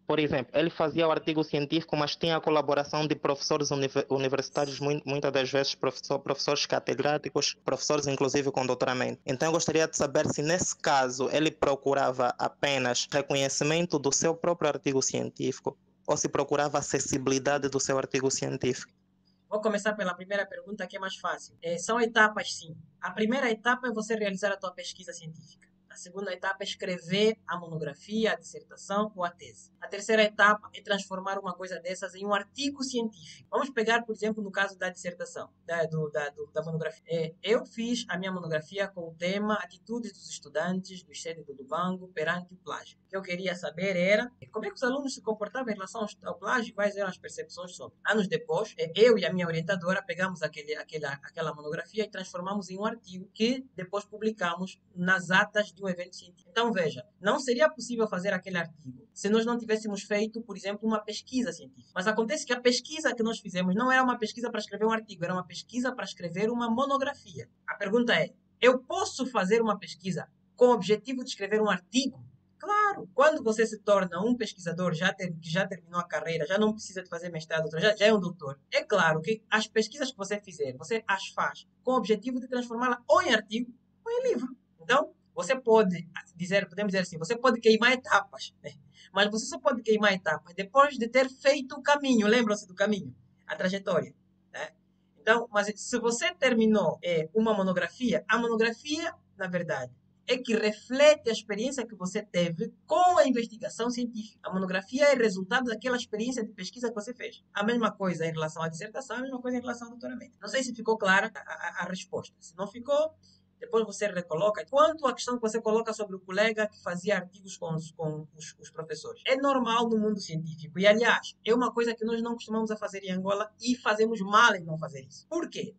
por exemplo, ele fazia o artigo científico, mas tinha a colaboração de professores universitários, muitas das vezes professores catedráticos, professores inclusive com doutoramento. Então eu gostaria de saber se nesse caso ele procurava apenas reconhecimento do seu próprio artigo científico ou se procurava acessibilidade do seu artigo científico. Vou começar pela primeira pergunta, que é mais fácil. São etapas, sim. A primeira etapa é você realizar a tua pesquisa científica. A A segunda etapa é escrever a monografia, a dissertação ou a tese. A terceira etapa é transformar uma coisa dessas em um artigo científico. Vamos pegar, por exemplo, no caso da dissertação, da monografia. Eu fiz a minha monografia com o tema Atitudes dos estudantes do ICED do Lubango perante o plágio. O que eu queria saber era como é que os alunos se comportavam em relação ao plágio e quais eram as percepções sobre. Anos depois, eu e a minha orientadora pegamos aquela monografia e transformamos em um artigo que depois publicamos nas atas de um evento científico. Então, veja, não seria possível fazer aquele artigo se nós não tivéssemos feito, por exemplo, uma pesquisa científica. Mas acontece que a pesquisa que nós fizemos não era uma pesquisa para escrever um artigo, era uma pesquisa para escrever uma monografia. A pergunta é, eu posso fazer uma pesquisa com o objetivo de escrever um artigo? Claro, quando você se torna um pesquisador que já terminou a carreira, já não precisa de fazer mestrado, já é um doutor, é claro que as pesquisas que você fizer, você as faz com o objetivo de transformá-la ou em artigo ou em livro. Então, você pode podemos dizer assim, você pode queimar etapas, né? Mas você só pode queimar etapas depois de ter feito o caminho. Lembram-se do caminho? A trajetória, né? Então, mas se você terminou uma monografia, a monografia, na verdade, é que reflete a experiência que você teve com a investigação científica. A monografia é resultado daquela experiência de pesquisa que você fez. A mesma coisa em relação à dissertação, a mesma coisa em relação ao doutoramento. Não sei se ficou clara a resposta. Se não ficou, depois você recoloca. Quanto à questão que você coloca sobre o colega que fazia artigos com os professores. É normal no mundo científico. E, aliás, é uma coisa que nós não costumamos a fazer em Angola e fazemos mal em não fazer isso. Por quê?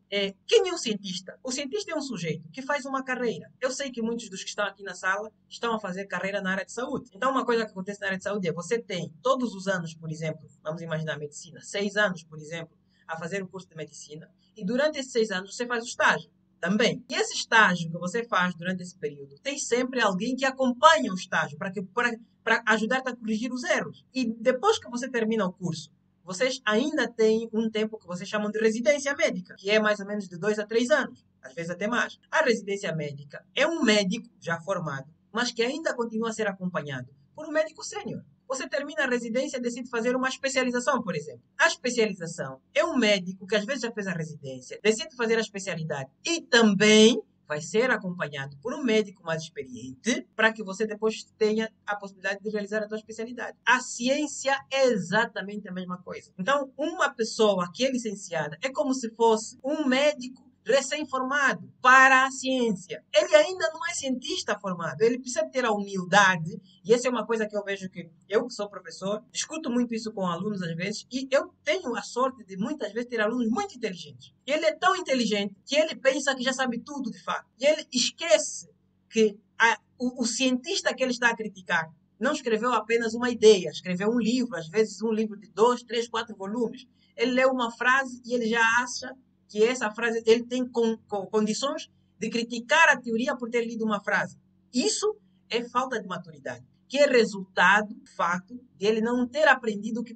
Quem é o cientista? O cientista é um sujeito que faz uma carreira. Eu sei que muitos dos que estão aqui na sala estão a fazer carreira na área de saúde. Então, uma coisa que acontece na área de saúde é você tem todos os anos, por exemplo, vamos imaginar a medicina, 6 anos, por exemplo, a fazer o curso de medicina. E durante esses 6 anos você faz o estágio também. E esse estágio que você faz durante esse período, tem sempre alguém que acompanha o estágio para ajudar-te a corrigir os erros. E depois que você termina o curso, vocês ainda têm um tempo que vocês chamam de residência médica, que é mais ou menos de 2 a 3 anos, às vezes até mais. A residência médica é um médico já formado, mas que ainda continua a ser acompanhado por um médico sênior. Você termina a residência e decide fazer uma especialização, por exemplo. A especialização é um médico que às vezes já fez a residência, decide fazer a especialidade e também vai ser acompanhado por um médico mais experiente para que você depois tenha a possibilidade de realizar a sua especialidade. A ciência é exatamente a mesma coisa. Então, uma pessoa que é licenciada é como se fosse um médico recém-formado para a ciência. Ele ainda não é cientista formado. Ele precisa ter a humildade, e essa é uma coisa que eu vejo que eu, que sou professor, discuto muito isso com alunos às vezes, e eu tenho a sorte de muitas vezes ter alunos muito inteligentes. E ele é tão inteligente que ele pensa que já sabe tudo de fato. E ele esquece que o cientista que ele está a criticar não escreveu apenas uma ideia, escreveu um livro, às vezes um livro de 2, 3, 4 volumes. Ele lê uma frase e ele já acha que essa frase, ele tem condições de criticar a teoria por ter lido uma frase. Isso é falta de maturidade, que é resultado, fato, de ele não ter aprendido que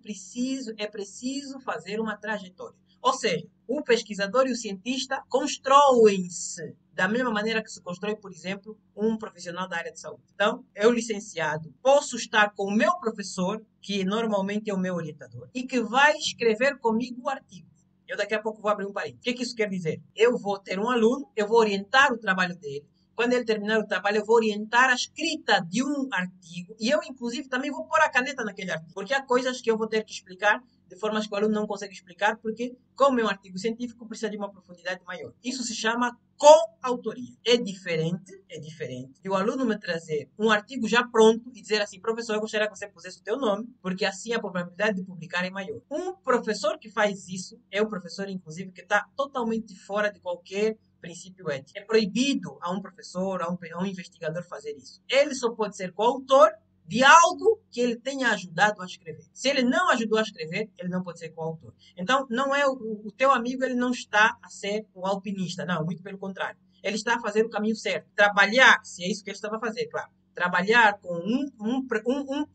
é preciso fazer uma trajetória. Ou seja, o pesquisador e o cientista constroem-se da mesma maneira que se constrói, por exemplo, um profissional da área de saúde. Então, eu, licenciado, posso estar com o meu professor, que normalmente é o meu orientador, e que vai escrever comigo o artigo. Eu daqui a pouco vou abrir um parênteses. O que isso quer dizer? Eu vou ter um aluno, eu vou orientar o trabalho dele. Quando ele terminar o trabalho, eu vou orientar a escrita de um artigo. E eu, inclusive, também vou pôr a caneta naquele artigo. Porque há coisas que eu vou ter que explicar de formas que o aluno não consegue explicar, porque, como é um artigo científico, precisa de uma profundidade maior. Isso se chama coautoria. É diferente de o aluno me trazer um artigo já pronto e dizer assim, professor, eu gostaria que você pusesse o teu nome, porque assim a probabilidade de publicar é maior. Um professor que faz isso é um professor, inclusive, que está totalmente fora de qualquer princípio ético. É proibido a um professor, a um investigador fazer isso. Ele só pode ser coautor de algo que ele tenha ajudado a escrever. Se ele não ajudou a escrever, ele não pode ser coautor. Então, não é o teu amigo, ele não está a ser o alpinista. Não, muito pelo contrário. Ele está a fazer o caminho certo. Trabalhar, se é isso que ele estava a fazer, claro. Trabalhar com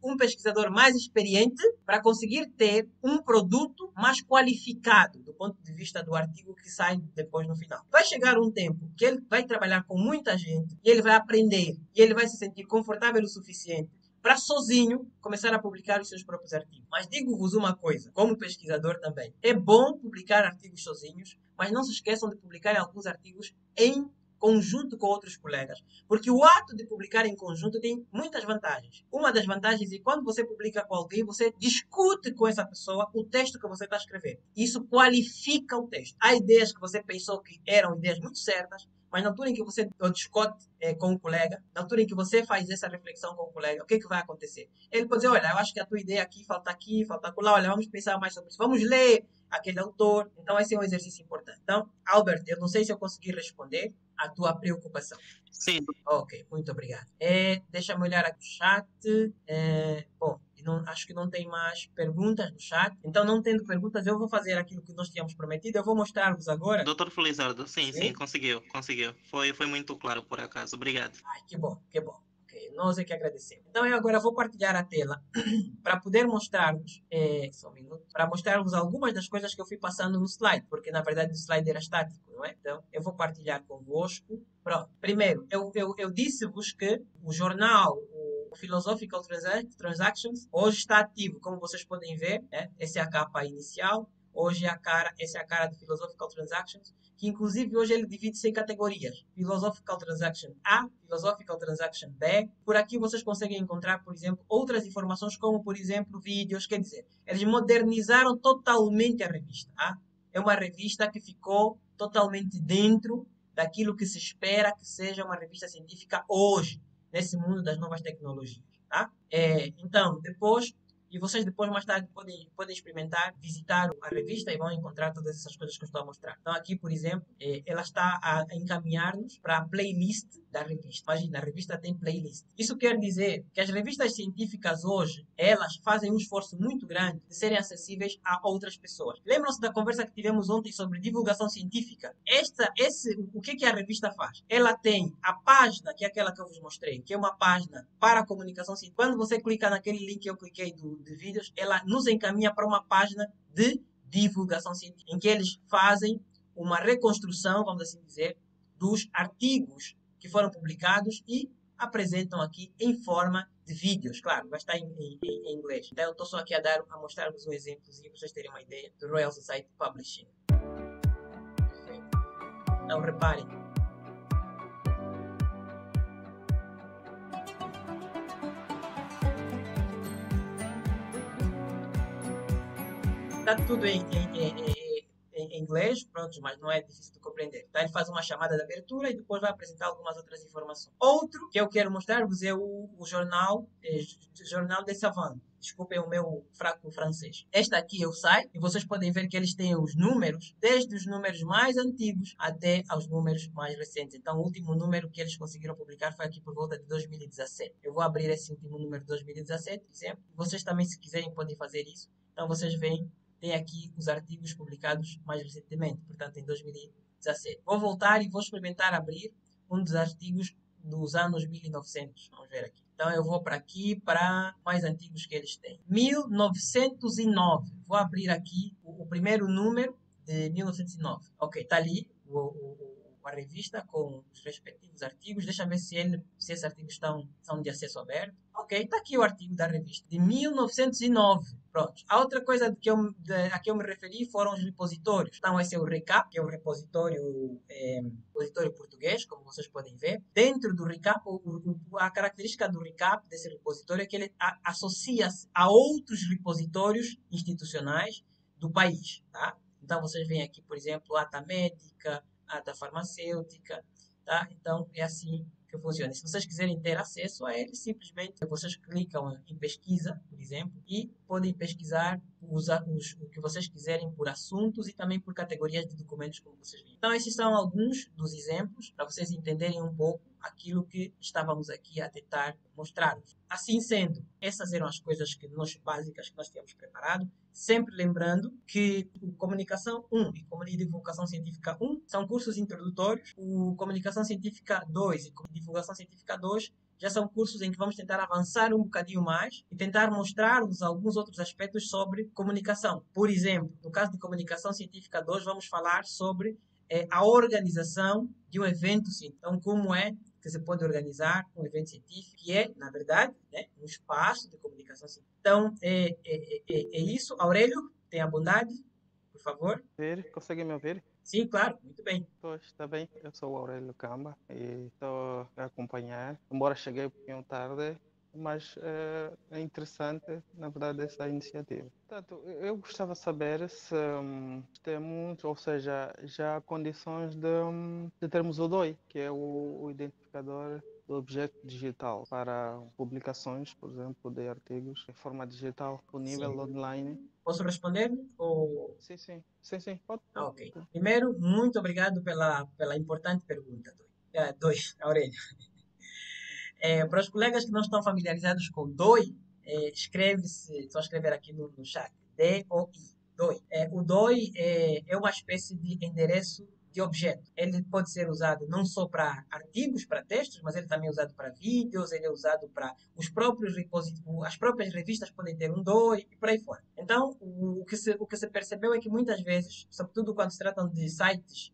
um pesquisador mais experiente para conseguir ter um produto mais qualificado do ponto de vista do artigo que sai depois no final. Vai chegar um tempo que ele vai trabalhar com muita gente e ele vai aprender e ele vai se sentir confortável o suficiente para sozinho começar a publicar os seus próprios artigos. Mas digo-vos uma coisa, como pesquisador também, é bom publicar artigos sozinhos, mas não se esqueçam de publicar alguns artigos em conjunto com outros colegas. Porque o ato de publicar em conjunto tem muitas vantagens. Uma das vantagens é que quando você publica com alguém, você discute com essa pessoa o texto que você está escrevendo. Isso qualifica o texto. Há ideias que você pensou que eram ideias muito certas, mas na altura em que você discute com um colega, na altura em que você faz essa reflexão com o colega, o que vai acontecer? Ele pode dizer, olha, eu acho que a tua ideia aqui, falta acolá, olha, vamos pensar mais sobre isso. Vamos ler aquele autor. Então, esse é um exercício importante. Então, Albert, eu não sei se eu consegui responder a tua preocupação. Sim. Ok, muito obrigado. Deixa-me olhar aqui no chat. Bom, acho que não tem mais perguntas no chat. Então, não tendo perguntas, eu vou fazer aquilo que nós tínhamos prometido. Eu vou mostrar-vos agora. Doutor Felizardo, sim, conseguiu. Foi muito claro, por acaso. Obrigado. Ai, que bom. Okay, nós é que agradecemos. Então, eu agora vou partilhar a tela para poder mostrar-vos, só um minuto, para mostrar-vos algumas das coisas que eu fui passando no slide, porque, na verdade, o slide era estático, não é? Então, eu vou partilhar convosco. Pronto. Primeiro, eu disse-vos que o jornal, o Philosophical Transactions, hoje está ativo, como vocês podem ver, né? Essa é a capa inicial. Hoje essa é a cara do Philosophical Transactions, que inclusive hoje ele divide-se em categorias. Philosophical Transaction A, Philosophical Transaction B. Por aqui vocês conseguem encontrar, por exemplo, outras informações, como, por exemplo, vídeos. Quer dizer, eles modernizaram totalmente a revista. Tá? É uma revista que ficou totalmente dentro daquilo que se espera que seja uma revista científica hoje, nesse mundo das novas tecnologias. Tá? Então, e vocês depois, mais tarde, podem experimentar, visitar a revista e vão encontrar todas essas coisas que eu estou a mostrar. Então, aqui, por exemplo, ela está a encaminhar-nos para a playlist da revista. Imagina, a revista tem playlist. Isso quer dizer que as revistas científicas hoje, elas fazem um esforço muito grande de serem acessíveis a outras pessoas. Lembram-se da conversa que tivemos ontem sobre divulgação científica? O que a revista faz? Ela tem a página, que é aquela que eu vos mostrei, que é uma página para a comunicação científica. Quando você clica naquele link que eu cliquei de vídeos, ela nos encaminha para uma página de divulgação científica, em que eles fazem uma reconstrução, vamos assim dizer, dos artigos que foram publicados e apresentam aqui em forma de vídeos. Claro, vai estar em inglês. Então, eu estou só aqui a mostrar-vos um exemplozinho para vocês terem uma ideia do Royal Society Publishing. Perfeito. Então, reparem. Está tudo em inglês, pronto, mas não é difícil de compreender. Então, ele faz uma chamada de abertura e depois vai apresentar algumas outras informações. Outro que eu quero mostrar-vos é o jornal de Savant. Desculpem o meu fraco francês. Este aqui é o site e vocês podem ver que eles têm os números, desde os números mais antigos até aos números mais recentes. Então, o último número que eles conseguiram publicar foi aqui por volta de 2017. Eu vou abrir esse último número de 2017, por exemplo. Vocês também, se quiserem, podem fazer isso. Então, vocês veem, tem aqui os artigos publicados mais recentemente, portanto, em 2017. Vou voltar e vou experimentar abrir um dos artigos dos anos 1900. Vamos ver aqui. Então, eu vou para aqui, para mais antigos que eles têm. 1909. Vou abrir aqui o primeiro número de 1909. Ok, está ali a revista com os respectivos artigos. Deixa eu ver se esses artigos são de acesso aberto. Ok, está aqui o artigo da revista, de 1909. Pronto. A outra coisa a que eu me referi foram os repositórios. Então, esse é o RECAP, que é o repositório português, como vocês podem ver. Dentro do RECAP, a característica do RECAP, desse repositório, é que ele associa-se a outros repositórios institucionais do país. Tá? Então, vocês veem aqui, por exemplo, a ata médica, a ata farmacêutica. Tá? Então, é assim que funciona. Se vocês quiserem ter acesso a ele, simplesmente vocês clicam em pesquisa, por exemplo, e podem pesquisar o que vocês quiserem por assuntos e também por categorias de documentos, como vocês viram. Então, esses são alguns dos exemplos para vocês entenderem um pouco aquilo que estávamos aqui a tentar mostrar. Assim sendo, essas eram as coisas básicas que nós tínhamos preparado, sempre lembrando que o Comunicação 1 e Divulgação Científica 1 são cursos introdutórios, o Comunicação Científica 2 e Divulgação Científica 2 já são cursos em que vamos tentar avançar um bocadinho mais e tentar mostrar-vos alguns outros aspectos sobre comunicação. Por exemplo, no caso de Comunicação Científica 2, vamos falar sobre a organização de um evento científico. Então, como é que se pode organizar um evento científico, que é, na verdade, um espaço de comunicação científica. Então, é isso. Aurélio, tenha bondade, por favor. Consegue me ouvir? Sim, claro, muito bem. Pois, está bem. Eu sou o Aurélio Camba e estou a acompanhar, embora cheguei um pouquinho tarde, mas é interessante, na verdade, essa iniciativa. Portanto, eu gostava de saber se temos, ou seja, já há condições de termos o DOI, que é o identificador do objeto digital, para publicações, por exemplo, de artigos em forma digital, disponível Sim. online. Posso responder? Ou... Sim, pode. Ok. Primeiro, muito obrigado pela importante pergunta, Doi, Aurélio. Para os colegas que não estão familiarizados com DOI, escreve-se, só escrever aqui no chat, DOI. DOI. O DOI é uma espécie de endereço de objeto. Ele pode ser usado não só para artigos, para textos, mas ele também é usado para vídeos, ele é usado para os próprios repositórios, as próprias revistas podem ter um DOI e por aí fora. Então, o que se percebeu é que muitas vezes, sobretudo quando se tratam de sites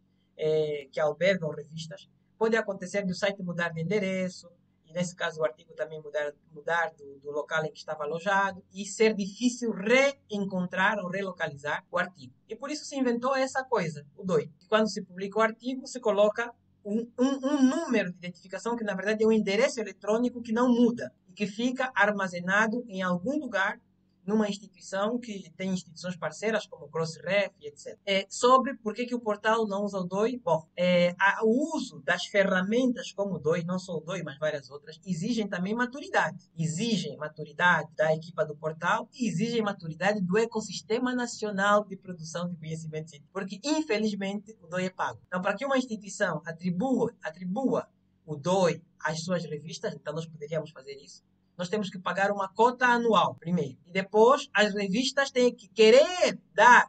que albergam revistas, pode acontecer de o site mudar de endereço, e nesse caso o artigo também mudar do local em que estava alojado e ser difícil reencontrar ou relocalizar o artigo. E por isso se inventou essa coisa, o DOI. E quando se publica o artigo, se coloca um número de identificação que na verdade é um endereço eletrônico que não muda e que fica armazenado em algum lugar numa instituição que tem instituições parceiras como o Crossref, etc. Sobre por que o portal não usa o DOI? Bom, o uso das ferramentas como o DOI, não só o DOI, mas várias outras, exigem também maturidade. Exigem maturidade da equipa do portal e exigem maturidade do ecossistema nacional de produção de conhecimento científico, porque infelizmente o DOI é pago. Então, para que uma instituição atribua o DOI às suas revistas, então nós poderíamos fazer isso, nós temos que pagar uma cota anual, primeiro. E depois, as revistas têm que querer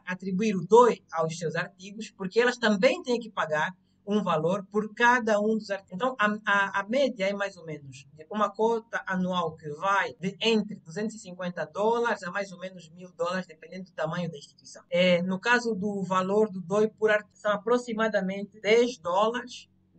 atribuir o DOI aos seus artigos, porque elas também têm que pagar um valor por cada um dos artigos. Então, a média é mais ou menos uma cota anual que vai de entre $250 a mais ou menos $1.000, dependendo do tamanho da instituição. No caso do valor do DOI por artigo, são aproximadamente $10,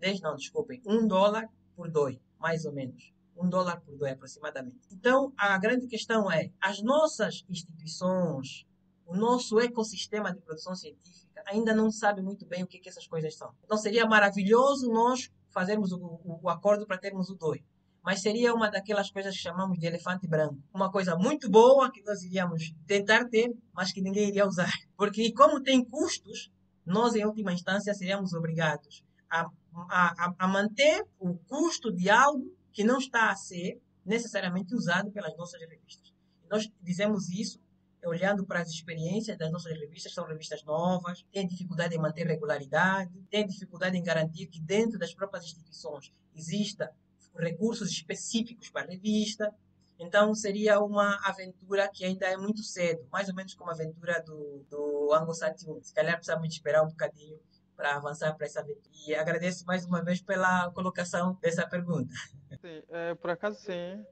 $1 por DOI, mais ou menos. $1 por DOI aproximadamente. Então, a grande questão é, as nossas instituições, o nosso ecossistema de produção científica ainda não sabe muito bem o que essas coisas são. Então, seria maravilhoso nós fazermos o acordo para termos o DOI. Mas seria uma daquelas coisas que chamamos de elefante branco. Uma coisa muito boa que nós iríamos tentar ter, mas que ninguém iria usar. Porque como tem custos, nós, em última instância, seríamos obrigados a manter o custo de algo que não está a ser necessariamente usado pelas nossas revistas. Nós dizemos isso olhando para as experiências das nossas revistas, são revistas novas, têm dificuldade em manter regularidade, têm dificuldade em garantir que dentro das próprias instituições exista recursos específicos para a revista. Então, seria uma aventura que ainda é muito cedo, mais ou menos como a aventura do AngoSat 1. Se calhar precisamos esperar um bocadinho para avançar para essa aventura. E agradeço mais uma vez pela colocação dessa pergunta. Sim, por acaso sim,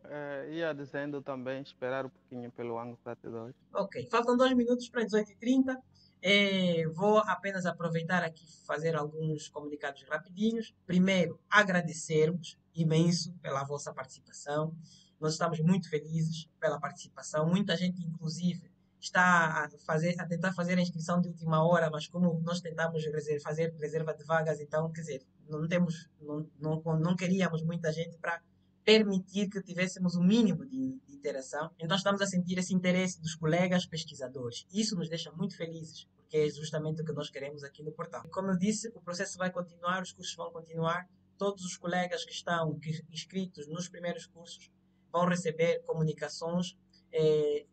ia dizendo também, esperar um pouquinho pelo AngoSat 2. Ok, faltam 2 minutos para 18h30. Vou apenas aproveitar aqui fazer alguns comunicados rapidinhos. Primeiro, agradecermos imenso pela vossa participação. Nós estamos muito felizes pela participação. Muita gente, inclusive, está a tentar fazer a inscrição de última hora, mas como nós tentamos fazer reserva de vagas, então, quer dizer, não queríamos muita gente para permitir que tivéssemos um mínimo de interação. Então, estamos a sentir esse interesse dos colegas pesquisadores. Isso nos deixa muito felizes, porque é justamente o que nós queremos aqui no portal. Como eu disse, o processo vai continuar, os cursos vão continuar. Todos os colegas que estão inscritos nos primeiros cursos vão receber comunicações.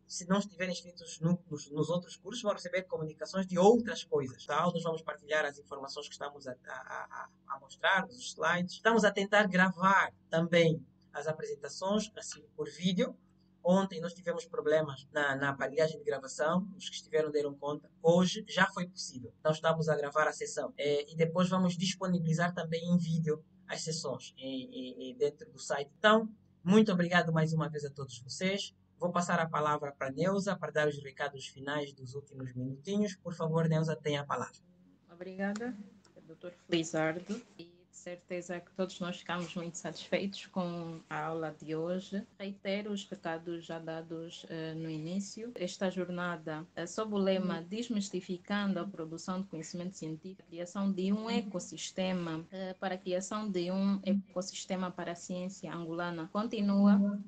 Se não estiverem inscritos nos outros cursos, vão receber comunicações de outras coisas. Tá? Nós vamos partilhar as informações que estamos a mostrar, os slides. Estamos a tentar gravar também as apresentações assim por vídeo. Ontem nós tivemos problemas na aparelhagem de gravação, os que estiveram deram conta. Hoje já foi possível. Então estamos a gravar a sessão. E depois vamos disponibilizar também em vídeo as sessões dentro do site. Então, muito obrigado mais uma vez a todos vocês. Vou passar a palavra para a Neuza para dar os recados finais dos últimos minutinhos. Por favor, Neuza, tenha a palavra. Obrigada, Dr. Felizardo. E, de certeza que todos nós ficamos muito satisfeitos com a aula de hoje. Reitero os recados já dados no início. Esta jornada, sob o lema Desmistificando a Produção de Conhecimento Científico, a criação de um ecossistema para a criação de um ecossistema para a ciência angolana, continua.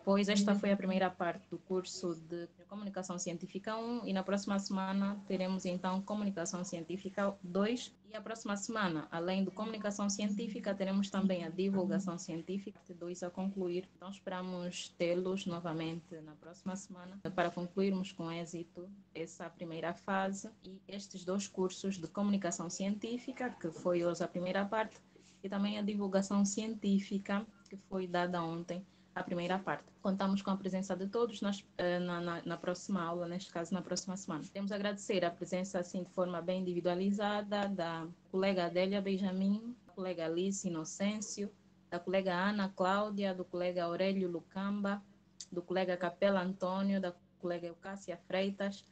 Pois esta foi a primeira parte do curso de Comunicação Científica 1 e na próxima semana teremos então Comunicação Científica 2 e a próxima semana, além de Comunicação Científica, teremos também a Divulgação Científica, parte 2 a concluir. Então esperamos tê-los novamente na próxima semana para concluirmos com êxito essa primeira fase e estes 2 cursos de Comunicação Científica, que foi hoje a primeira parte, e também a Divulgação Científica, que foi dada ontem, a primeira parte. Contamos com a presença de todos na próxima aula, neste caso na próxima semana. Temos a agradecer a presença assim de forma bem individualizada da colega Adélia Benjamin, da colega Alice Inocêncio, da colega Ana Cláudia, do colega Aurélio Lucamba, do colega Capela Antônio, da colega Eucácia Freitas,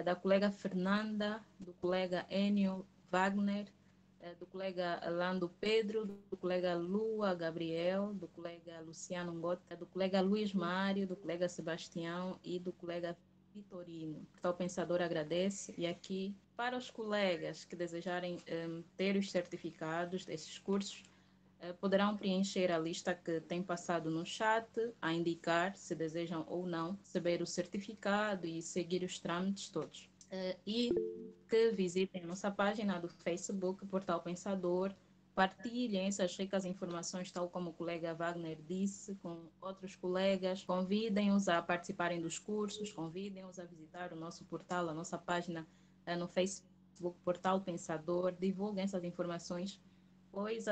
da colega Fernanda, do colega Enio Wagner, do colega Lando Pedro, do colega Lua Gabriel, do colega Luciano Ngota, do colega Luiz Mário, do colega Sebastião e do colega Vitorino. O Portal Pensador agradece e aqui para os colegas que desejarem ter os certificados desses cursos, poderão preencher a lista que tem passado no chat, a indicar se desejam ou não receber o certificado e seguir os trâmites todos. E que visitem a nossa página do Facebook, Portal Pensador, partilhem essas ricas informações, tal como o colega Wagner disse, com outros colegas, convidem-os a participarem dos cursos, convidem-os a visitar o nosso portal, a nossa página no Facebook, Portal Pensador, divulguem essas informações, pois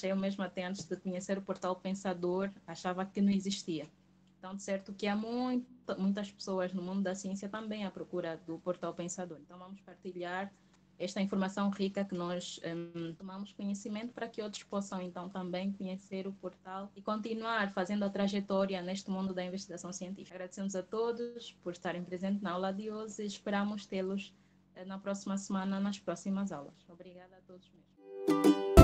eu mesma até antes de conhecer o Portal Pensador, achava que não existia. Então, de certo que há muitas pessoas no mundo da ciência também à procura do Portal Pensador. Então, vamos partilhar esta informação rica que nós tomamos conhecimento para que outros possam, então, também conhecer o portal e continuar fazendo a trajetória neste mundo da investigação científica. Agradecemos a todos por estarem presentes na aula de hoje e esperamos tê-los na próxima semana, nas próximas aulas. Obrigada a todos mesmo.